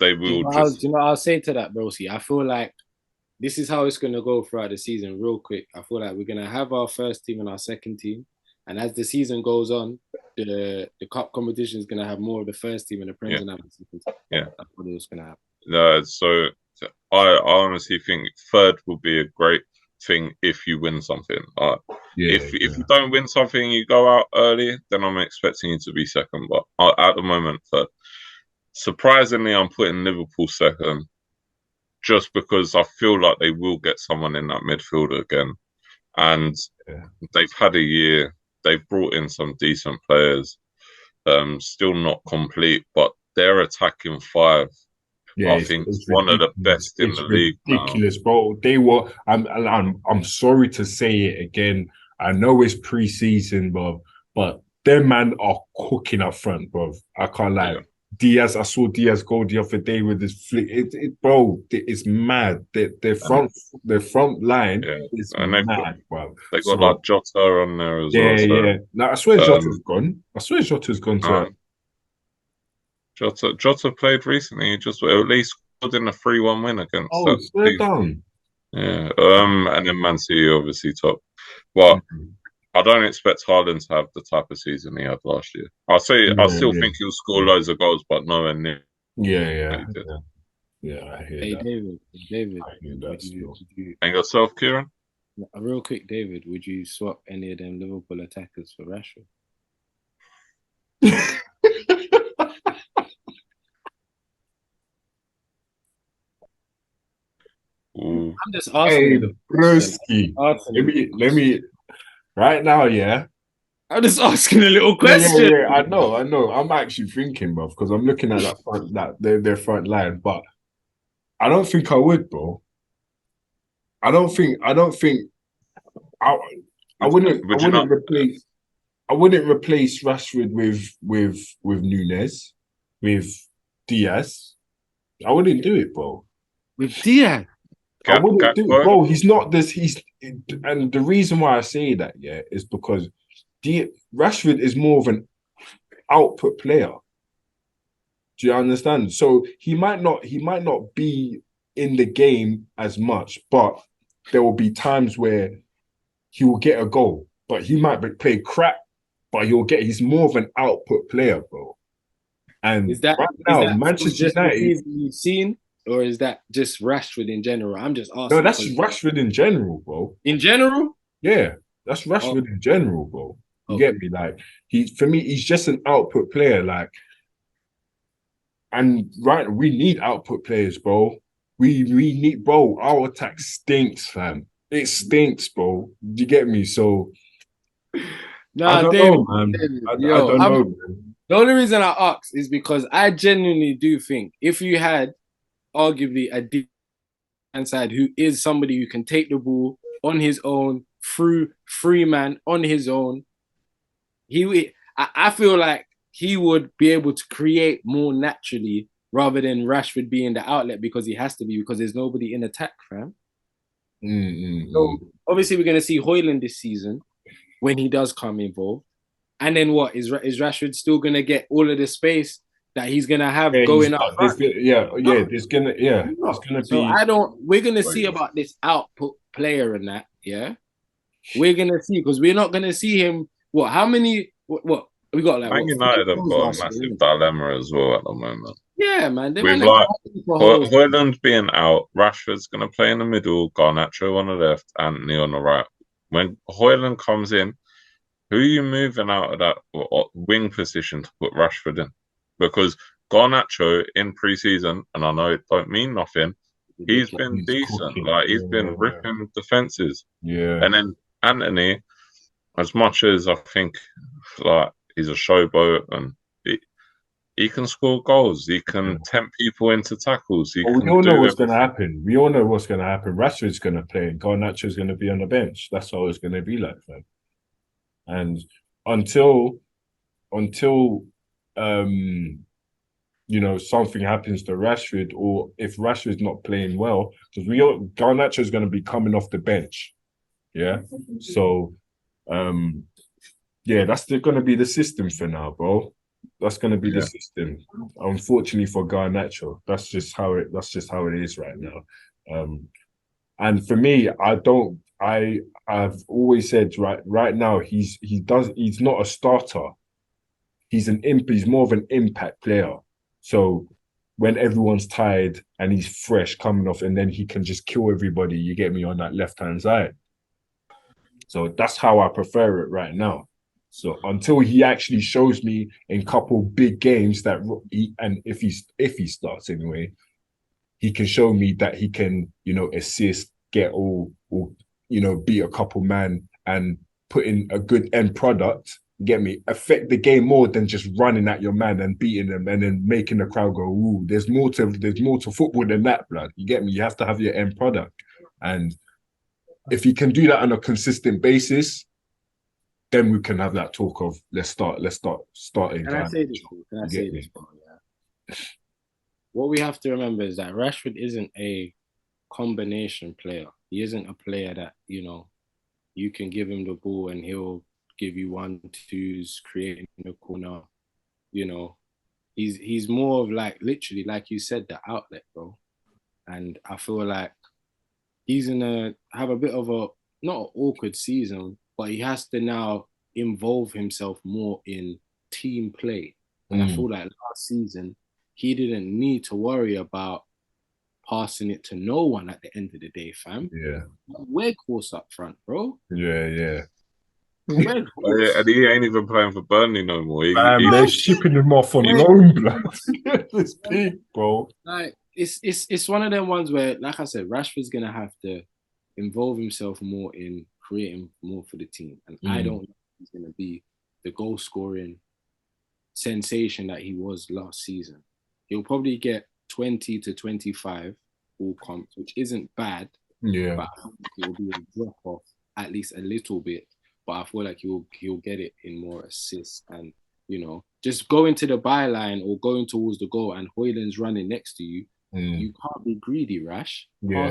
they will just. You know, I'll say to that, Broski. I feel like this is how it's going to go throughout the season, real quick. I feel like we're going to have our first team and our second team. And as the season goes on, the cup competition is going to have more of the first team and the Prem's going to have the second team. Yeah. That's what it's going to happen. So I honestly think third will be a great thing if you win something. If you don't win something, you go out early, then I'm expecting you to be second. But at the moment, third. Surprisingly, I'm putting Liverpool second just because I feel like they will get someone in that midfield again. And they've had a year. They've brought in some decent players. Still not complete, but their attacking five, I think, is one of the best in the league. Ridiculous, bro. They were. I'm sorry to say it again. I know it's pre-season, bro, but them man are cooking up front, bro. I can't lie. Yeah. Diaz, I saw Diaz go the other day with his flick. Bro, it's mad. Their front line is mad, bro. They got like Jota on there as well. Yeah. No, I swear Jota's gone. I swear Jota's gone to. Jota played recently. He just at least scored in a 3-1 win against. Oh, swear down. Yeah. And then Man City obviously top. But I don't expect Haaland to have the type of season he had last year. I still think he'll score loads of goals, but nowhere near. Yeah. I hear that. David, and yourself, Kieran? Real quick, David, would you swap any of them Liverpool attackers for Rashford? I'm just asking. Hey, Broski. Let me. Right now, I'm just asking a little question. Yeah, I know. I'm actually thinking, bro, because I'm looking at that front, their front line, but I don't think I would, bro. I wouldn't replace Rashford with Nunes, with Diaz. I wouldn't do it, bro. With Diaz? I wouldn't do it, bro. He's not this. And the reason why I say that, is because Rashford is more of an output player. Do you understand? So he might not be in the game as much, but there will be times where he will get a goal. But he might play crap, but he's more of an output player, bro. And Manchester United, you've seen. Or is that just Rashford in general? I'm just asking. No, that's Rashford in general, bro. In general? Yeah, that's Rashford in general, bro. You get me? Like, for me, he's just an output player. Like, and we need output players, bro. We need, bro. Our attack stinks, fam. It stinks, bro. Do you get me? So, I don't know, man. I don't know, man. The only reason I ask is because I genuinely do think if you had arguably a deep side who is somebody who can take the ball on his own, through free man on his own, I feel like he would be able to create more naturally rather than Rashford being the outlet because he has to be, because there's nobody in attack, fam. So obviously we're going to see Højlund this season when he does come involved. And then what? Is Rashford still going to get all of the space that he's gonna have going up? It's gonna be. We're gonna see about this output player and that. Yeah, we're gonna see because we're not gonna see him. What? How many? What? We got like. Man United have got a massive dilemma as well at the moment. Yeah, man. With like Højlund being out, Rashford's gonna play in the middle, Garnacho on the left, Antony on the right. When Højlund comes in, who are you moving out of that wing position to put Rashford in? Because Garnacho in pre-season, and I know it don't mean nothing, he's been decent. Cooking. Like, he's been ripping defenses. Yeah. And then Antony, as much as I think like he's a showboat and he can score goals, he can tempt people into tackles. We all know what's going to happen. Rashford's going to play and Garnacho's going to be on the bench. That's all it's going to be like, man. And until until something happens to Rashford, or if Rashford's not playing well, because Garnacho is going to be coming off the bench. Yeah. So that's going to be the system for now, bro. That's going to be the system. Unfortunately for Garnacho, that's just how it is right now. And for me, I've always said right now he's not a starter. He's more of an impact player. So when everyone's tired and he's fresh coming off, and then he can just kill everybody, you get me, on that left-hand side. So that's how I prefer it right now. So until he actually shows me in a couple big games that if he starts anyway, he can show me that he can, assist, get all beat a couple man and put in a good end product. Get me, affect the game more than just running at your man and beating them and then making the crowd go, ooh, there's more to football than that, blood. You get me? You have to have your end product. And if you can do that on a consistent basis, then we can have that talk of let's start starting. Can I say this? Yeah. What we have to remember is that Rashford isn't a combination player. He isn't a player that, you can give him the ball and he'll give you 1-2s, creating the corner. He's more of like, literally, like you said, the outlet, bro. And I feel like he's gonna have a bit of a not an awkward season, but he has to now involve himself more in team play. And I feel like last season he didn't need to worry about passing it to no one at the end of the day, fam. Yeah. Weghorst up front, bro. Yeah. And he ain't even playing for Burnley no more. They're shipping him off on loan, blood. It's big, bro. Like it's one of them ones where, like I said, Rashford's gonna have to involve himself more in creating more for the team, and I don't know if he's gonna be the goal scoring sensation that he was last season. He'll probably get 20 to 25 all comps, which isn't bad. Yeah, but I think it will be a drop off at least a little bit. But I feel like he'll get it in more assists and, just going to the byline or going towards the goal and Højlund's running next to you. You can't be greedy, Rash. Yeah.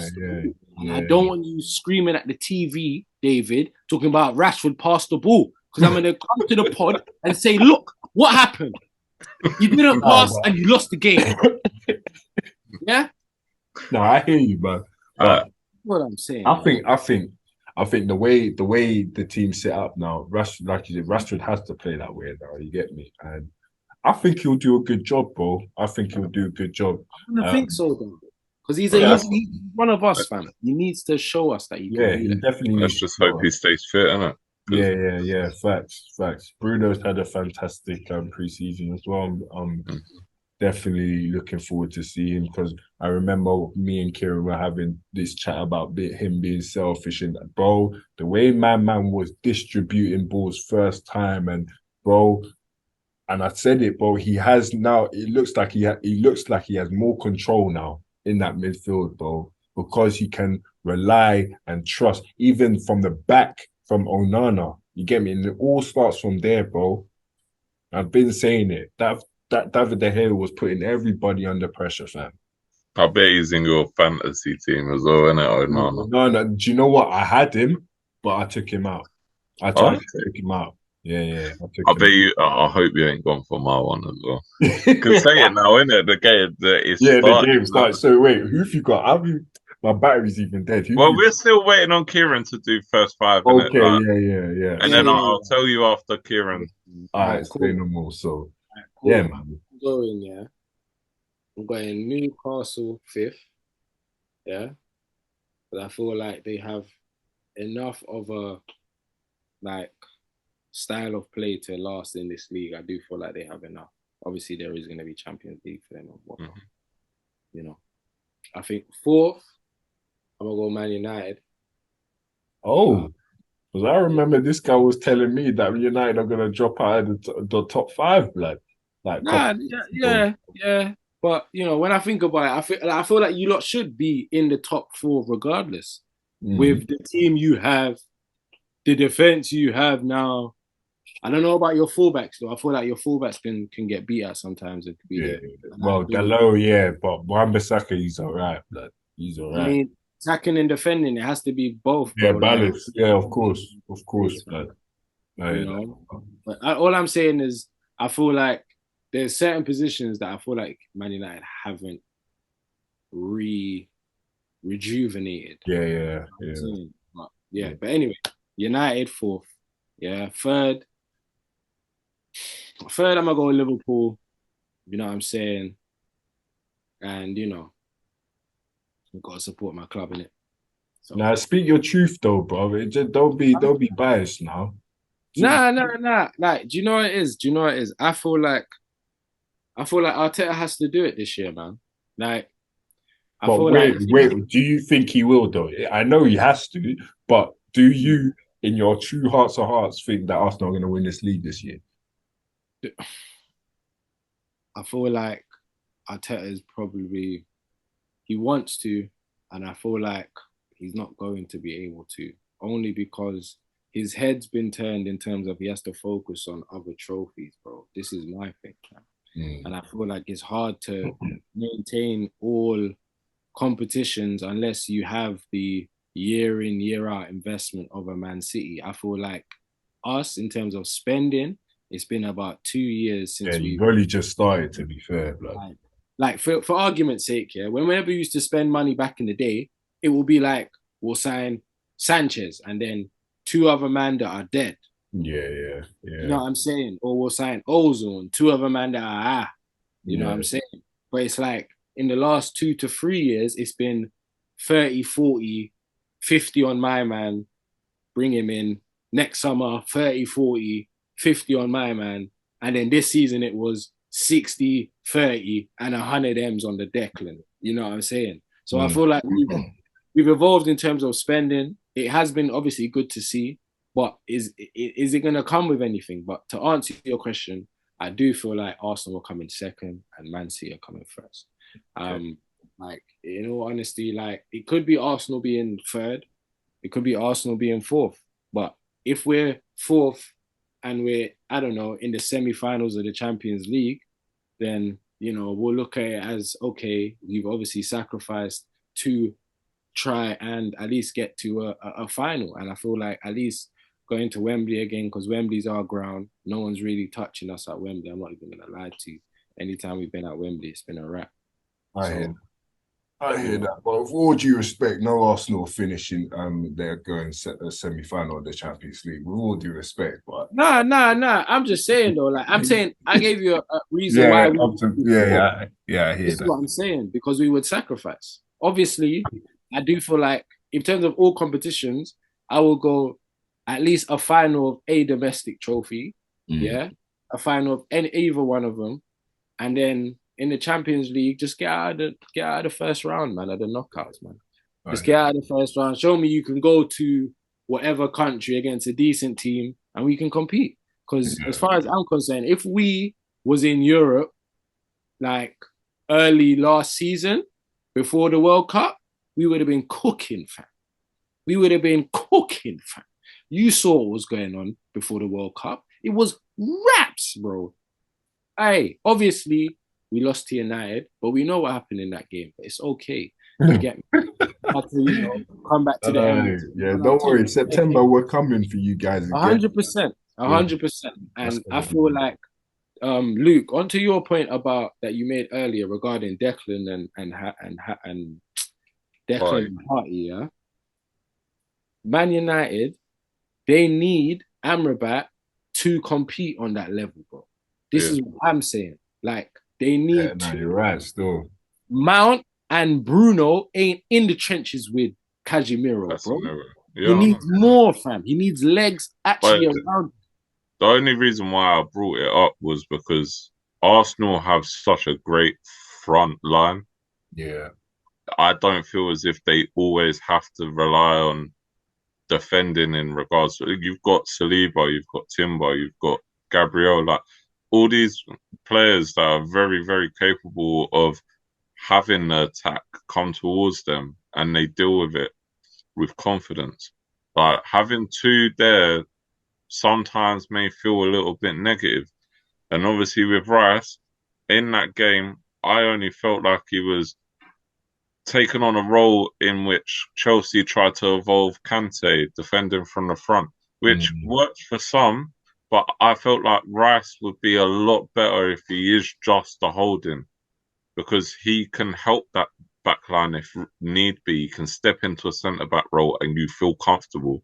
I don't want you screaming at the TV, David, talking about Rashford passed the ball, because I'm going to come to the pod and say, look, what happened? You didn't pass and you lost the game. Yeah? No, I hear you, man. What I'm saying. I think the way the team's set up now, Rashford, like you said, Rashford has to play that way now. You get me? And I think he'll do a good job, bro. I think he'll do a good job. I think so, though. Because he's one of us, fam. He needs to show us that he can do that. Definitely. Let's just hope he stays fit, innit? Yeah. Facts. Bruno's had a fantastic preseason as well. I'm definitely looking forward to seeing him, because I remember me and Kieran were having this chat about him being selfish, and bro, the way man was distributing balls first time, and bro, and I said it, bro, he has now. It looks like he has more control now in that midfield, bro, because he can rely and trust even from the back from Onana. You get me? And it all starts from there, bro. I've been saying it. That David De Gea was putting everybody under pressure, fam. I bet he's in your fantasy team as well, innit? No. Do you know what? I had him, but I took him out. I took him out. Yeah. I hope you ain't gone for my one as well. Because say it now, innit? The game starts. So wait, who have you got? My battery's even dead. We're still waiting on Kieran to do first five. Okay, yeah. And then I'll tell you after Kieran. All right, cool. Say no more. So cool. Yeah, man. I'm going Newcastle 5th. Yeah. But I feel like they have enough of a style of play to last in this league. I do feel like they have enough. Obviously, there is going to be Champions League for them and whatnot. I think 4th, I'm going to go Man United. Oh, because I remember this guy was telling me that United are going to drop out of the top 5, blood. Yeah. But, when I think about it, I feel like you lot should be in the top 4 regardless. With the team you have, the defense you have now. I don't know about your fullbacks though. I feel like your fullbacks can get beat at sometimes. It could be Yeah. the Well, liability. Dalot, yeah, but Wan-Bissaka, he's all right, blood. He's all I right. mean, attacking and defending, it has to be both, Yeah, bro. Like, balance. Yeah, of course, blood. I you hear know. that. But all I'm saying is, I feel like there's certain positions that I feel like Man United haven't rejuvenated. Yeah. But, yeah, but anyway, United fourth. Yeah, third. Third, I'm gonna go with Liverpool. You know what I'm saying? And I've got to support my club in it. So Now, speak your truth though, bro. Just don't be biased now. nah. Like, do you know what it is? Do you know what it is? I feel like Arteta has to do it this year, man. Like, I But feel like wait. Do you think he will though? I know he has to, but do you, in your true hearts of hearts, think that Arsenal are going to win this league this year? I feel like Arteta is probably he wants to, and I feel like he's not going to be able to, only because his head's been turned in terms of he has to focus on other trophies, bro. This is my thing, man. And I feel like it's hard to maintain all competitions unless you have the year in, year out investment of a Man City. I feel like us, in terms of spending, it's been about 2 years Yeah, since you've we've only just started, to be fair, blood. like for argument's sake, yeah, whenever we used to spend money back in the day, it will be like we'll sign Sanchez and then two other men that are dead. Yeah. You know what I'm saying? Or we'll sign Ozone, two other men that are you know what Yeah. I'm saying? But it's like in the last 2 to 3 years, it's been 30, 40, 50 on my man, bring him in. Next summer, 30, 40, 50 on my man. And then this season it was 60, 30, and 100 M's on the Declan. You know what I'm saying? So I feel like we've evolved in terms of spending. It has been obviously good to see, but is it going to come with anything? But to answer your question, I do feel like Arsenal will come in second and Man City are coming first. Like, in all honesty, like it could be Arsenal being third, it could be Arsenal being fourth. But if we're fourth and we're, I don't know, in the semi-finals of the Champions League, then we'll look at it as, okay, we've obviously sacrificed to try and at least get to a final. And I feel like at least going to Wembley again, because Wembley's our ground. No one's really touching us at Wembley. I'm not even going to lie to you. Anytime we've been at Wembley, it's been a wrap. I hear that, but with all due respect, no Arsenal finishing they're going semi-final of the Champions League. With all due respect, but Nah. I'm just saying though, like I'm saying, I gave you a reason why. I hear This is that. what I'm saying, because we would sacrifice. Obviously, I do feel like in terms of all competitions, I will go at least a final of a domestic trophy, yeah, a final of either one of them, and then in the Champions League, just get out of the first round, man, of the knockouts, man. Just get out of the first round. Show me you can go to whatever country against a decent team and we can compete. Because as far as I'm concerned, if we was in Europe like early last season before the World Cup, we would have been cooking, fam. We would have been cooking, fam. You saw what was going on before the World Cup. It was raps, bro. Hey, obviously we lost to United, but we know what happened in that game. But it's okay. You get me? Have to, come back to the end. Yeah, don't worry. September, we're coming for you guys again. 100%. 100%. And I feel like, Luke, onto your point about that you made earlier regarding Declan and Declan and Harty, yeah. Man United, they need Amrabat to compete on that level, bro. This is what I'm saying. Like, they need to. You're right, still. Mount and Bruno ain't in the trenches with Casemiro, bro. He needs more, fam. He needs legs actually around. The only reason why I brought it up was because Arsenal have such a great front line. Yeah. I don't feel as if they always have to rely on defending in regards to, you've got Saliba, you've got Timber, you've got Gabriel, like all these players that are very, very capable of having the attack come towards them and they deal with it with confidence. Like having two there sometimes may feel a little bit negative. And obviously with Rice, in that game, I only felt like he was taken on a role in which Chelsea tried to evolve Kante defending from the front, which worked for some, but I felt like Rice would be a lot better if he is just a holding, because he can help that back line if need be. He can step into a centre back role and you feel comfortable.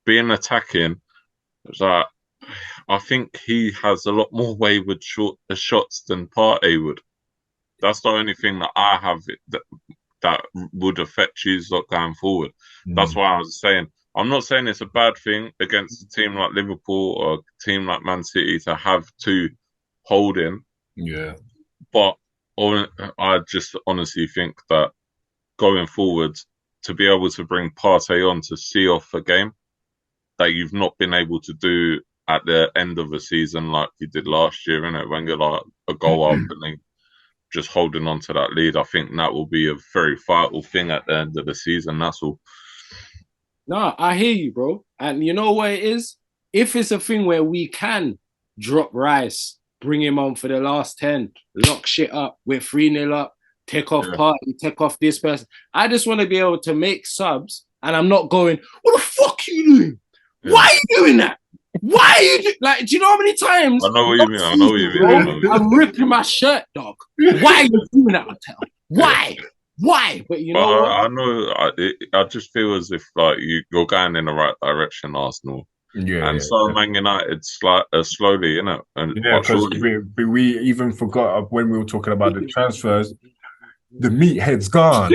Being attacking, like, I think he has a lot more wayward shots than Partey would. That's the only thing that I have that would affect you going forward. That's why I was saying, I'm not saying it's a bad thing against a team like Liverpool or a team like Man City to have two holding. Yeah. But I just honestly think that going forward, to be able to bring Partey on to see off a game that you've not been able to do at the end of the season like you did last year, innit? When you're like a goal up and then just holding on to that lead, I think that will be a very vital thing at the end of the season. That's all. No, I hear you, bro. And you know what it is? If it's a thing where we can drop Rice, bring him on for the last 10, lock shit up, we're 3-0 up, take off Partey, take off this person. I just want to be able to make subs, and I'm not going, what the fuck are you doing? Yeah. Why are you doing that? Why are you like? Do you know how many times? I know what you mean. I know what you mean. I'm ripping my shirt, dog. Why are you doing that? Why? Why? But you know what? I know. I just feel as if like you're going in the right direction, Arsenal. Yeah, and so Man United slowly, you know. And yeah, because we even forgot when we were talking about the transfers. The meathead's gone.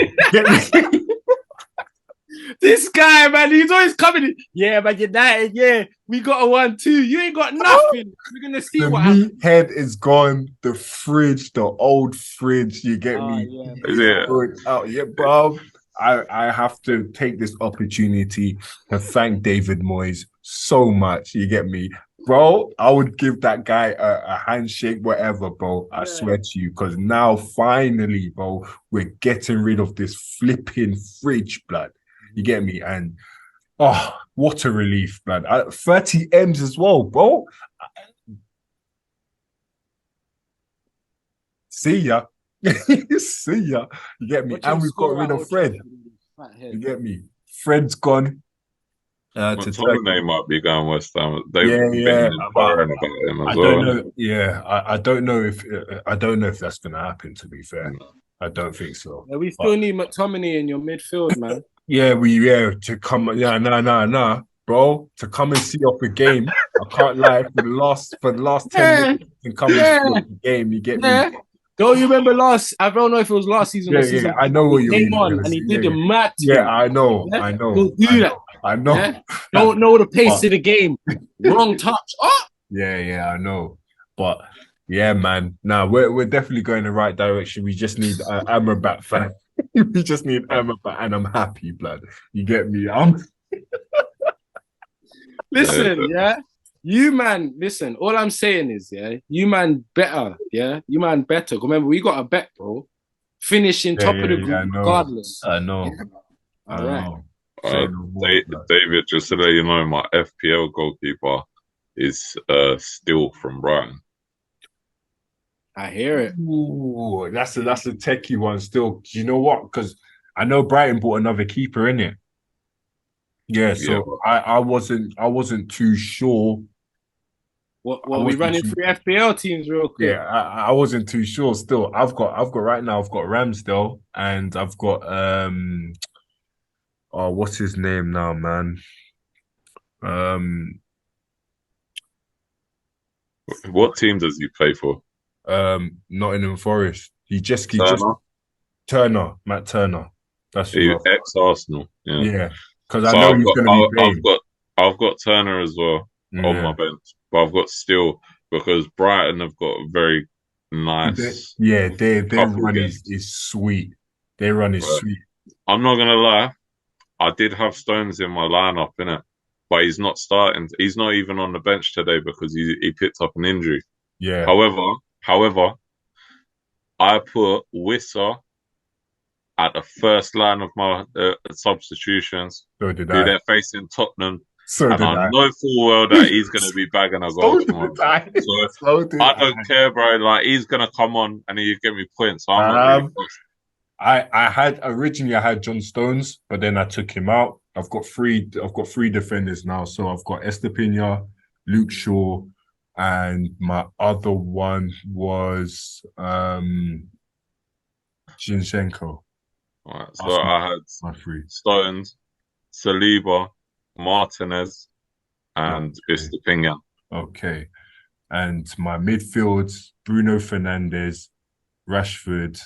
This guy, man, he's always coming in. Yeah, man, United, yeah, we got a 1-2. You ain't got nothing. We're gonna see the what happens. The meathead is gone. The fridge, the old fridge. You get me? Yeah. Oh, yeah, bro. I have to take this opportunity to thank David Moyes so much. You get me? Bro, I would give that guy a handshake, whatever, bro. I swear to you, because now finally, bro, we're getting rid of this flipping fridge, blood. You get me? And oh, what a relief, man. 30 M's as well, bro. See ya. See ya. You get me? And we've got rid of Fred. You get me? Fred's gone. McTominay might be going West Ham. Yeah. About him as well. Don't know. Yeah, I don't know if that's gonna happen. To be fair, I don't think so. Yeah, we still need McTominay in your midfield, man. To come. Nah, bro. To come and see off the game. I can't lie. For the last 10 minutes, and come and see off the game. You get me? Don't you remember I don't know if it was last season or season. I know what you mean. Came on and he did the mad. Yeah, I know. Don't do that. I know. Yeah? Don't know the pace of the game. Wrong touch. Oh! Yeah, I know. But yeah, man. Nah, we're definitely going the right direction. We just need Amrabat fan. We just need Amrabat, and I'm happy, blood. You get me? Listen, yeah. You man, listen. All I'm saying is, yeah, you man better, yeah. You man better. Remember, we got a bet, bro. Finishing top of the group, regardless. I know. All right. David, just to let you know, my FPL goalkeeper is still from Brighton. I hear it. Ooh, that's a techie one still. Do you know what? Because I know Brighton bought another keeper in it. Yeah, so I wasn't too sure. Well, we running through FPL teams real quick. Yeah, I wasn't too sure. Still, I've got right now. I've got Ramsdale, and I've got what's his name now, man? What team does he play for? Nottingham Forest. He just Turner, Matt Turner. That's ex-Arsenal. Yeah, because I know he's going to be playing. I've got Turner as well on my bench, but I've got Steele because Brighton have got a very nice. Their run is sweet. Their run is sweet. I'm not gonna lie, I did have Stones in my lineup, innit? But he's not starting. He's not even on the bench today because he picked up an injury. Yeah. However, I put Wissa at the first line of my substitutions. So did I. They're facing Tottenham. So and did I I. know full well that he's going to be bagging a goal So tomorrow. did I. So So did I don't care, bro. Like, he's going to come on and he'll get me points. So I'm not really fussed. I had originally I had John Stones, but then I took him out. I've got three defenders now. So I've got Estepina, Luke Shaw, and my other one was Zinchenko. All right, so I had My three. Stones, Saliba, Martinez, and Estepina. Okay. And my midfields, Bruno Fernandes, Rashford,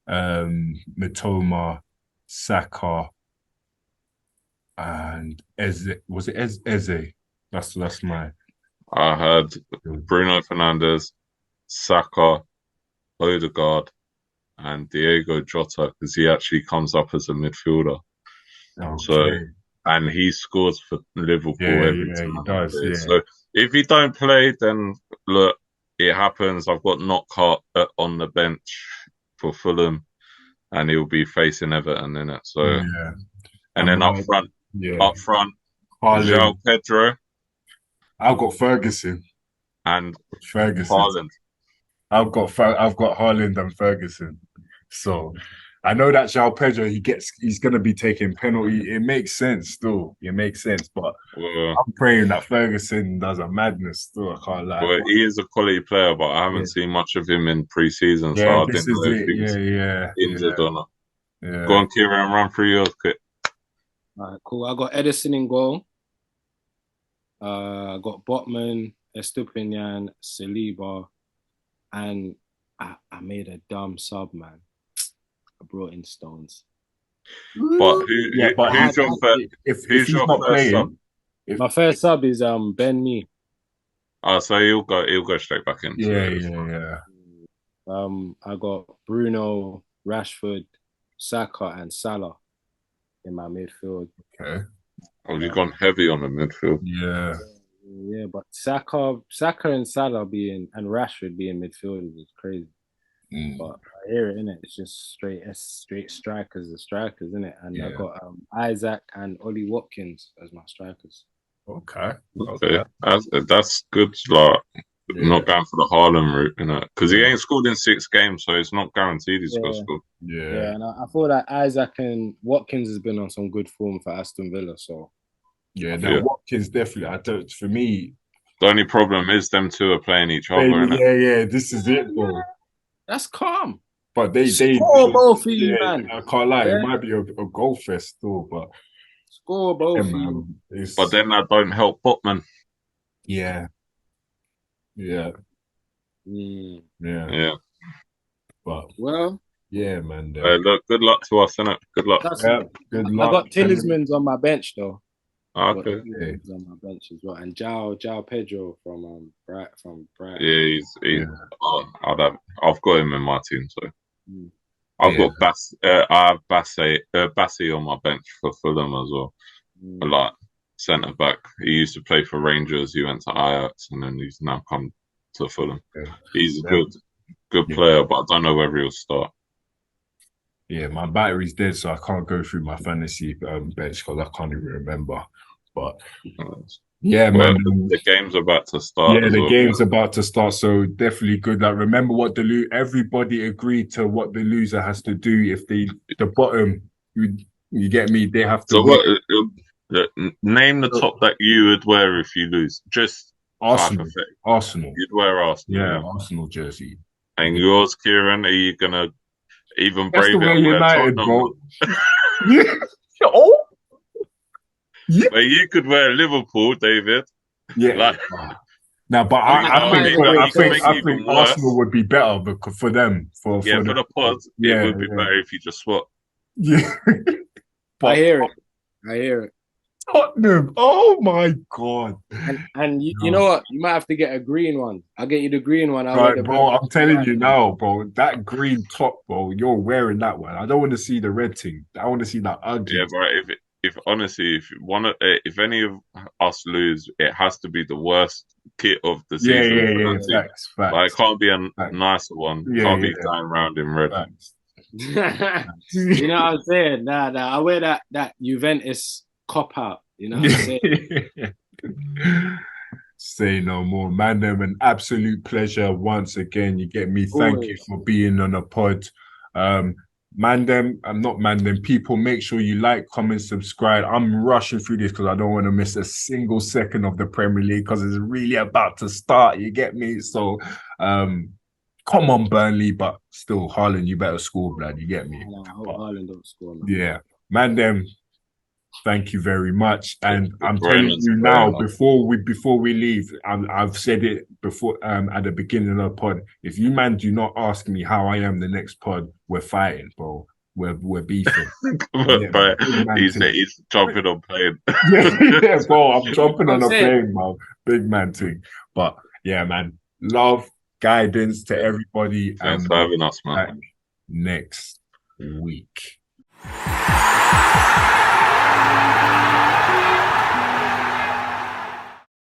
Mitoma, Saka, and Eze. Was it Eze? That's my. I had Bruno Fernandes, Saka, Odegaard, and Diego Jota because he actually comes up as a midfielder. Okay. So, and he scores for Liverpool every time. He does. Yeah. So if he don't play, then look, it happens. I've got Knockhart on the bench for Fulham, and he'll be facing Everton in it. So, yeah. And then up front, João Pedro. I've got Ferguson and Haaland. I've got Haaland and Ferguson. So I know that João Pedro, he's going to be taking penalty. It makes sense still. It makes sense, but I'm praying that Ferguson does a madness still. I can't lie. Well, he is a quality player, but I haven't seen much of him in pre-season, so I didn't know if he was injured or not. Yeah. Go on, Kieran, run through yours quick. All right, cool. I got Edison in goal. I got Botman, Estupinian, Saliba, and I made a dumb sub, man. I brought in Stones. But who's your first? If he's not playing, my first sub is Ben Mee. Oh, so he'll go straight back in. Yeah. I got Bruno, Rashford, Saka, and Salah in my midfield. Okay. Oh, you've gone heavy on the midfield. Yeah, but Saka and Salah and Rashford being midfielders is crazy. But I hear it, innit? It's just straight strikers, isn't it? And I got Isaac and Ollie Watkins as my strikers. Okay. That's good. Like, not going for the Haaland route, because he ain't scored in 6 games, so it's not guaranteed he's going to score. Yeah, and I thought that Isaac and Watkins has been on some good form for Aston Villa, so. Watkins definitely. For me, the only problem is them two are playing each other. Yeah. This is it, bro. That's calm. But they score both of you, man. I can't lie. It might be a goal fest still, but score both of you. But then that don't help Botman. Yeah. But yeah, man. Look, good luck to us, innit? Good luck. Good luck. I got Talisman's on my bench though. Okay. On my bench as well, and João Pedro from Brighton. Yeah, I've got him in my team, so I've got I have Bassi on my bench for Fulham as well. Like centre back, he used to play for Rangers. He went to Ajax, and then he's now come to Fulham. He's a good player, but I don't know whether he'll start. Yeah, my battery's dead, so I can't go through my fantasy bench because I can't even remember. But yeah, man, the game's about to start. Yeah, the game's about to start, so definitely good. Like, remember what everybody agreed to what the loser has to do if the bottom. You get me? They have to. So name the top that you would wear if you lose. Just Arsenal. You'd wear Arsenal. Yeah, Arsenal jersey. And yours, Kieran? Are you gonna even brave it? United, bro. But you could wear Liverpool, David. Yeah. But I think Arsenal would be better for them. For the pod, it would be better if you just swap. Yeah. I hear it. Tottenham. Oh my god. And you know what? You might have to get a green one. I'll get you the green one. Right, bro. I'm telling you now, bro. That green top, bro. You're wearing that one. I don't want to see the red thing. I want to see that ugly. Yeah, bro. If honestly, if any of us lose, it has to be the worst kit of the season. Facts. Like, it can't be a nicer one. It can't be going around in red. You know what I'm saying? Nah. I wear that Juventus cop out You know what I'm saying? Say no more, man. Them an absolute pleasure once again. You get me. Thank you Always. for being on a pod. Man, them. I'm not man. Them people. Make sure you like, comment, subscribe. I'm rushing through this because I don't want to miss a single second of the Premier League because it's really about to start. You get me. So, come on, Burnley, but still, Haaland, you better score, blood. You get me. I hope But, Haaland don't score, man. yeah, man. Them. Thank you very much. And I'm telling Brennan's you playing now, up. before we leave, I've said it before at the beginning of the pod. If you man do not ask me how I am the next pod, we're fighting, bro. We're beefing. Yeah, But big man thing. he's jumping on plane. Yeah, bro. I'm jumping on I'm a saying. plane, man. Big man thing. But yeah, man. Love, guidance to everybody, Thanks and for having us, man. back next week.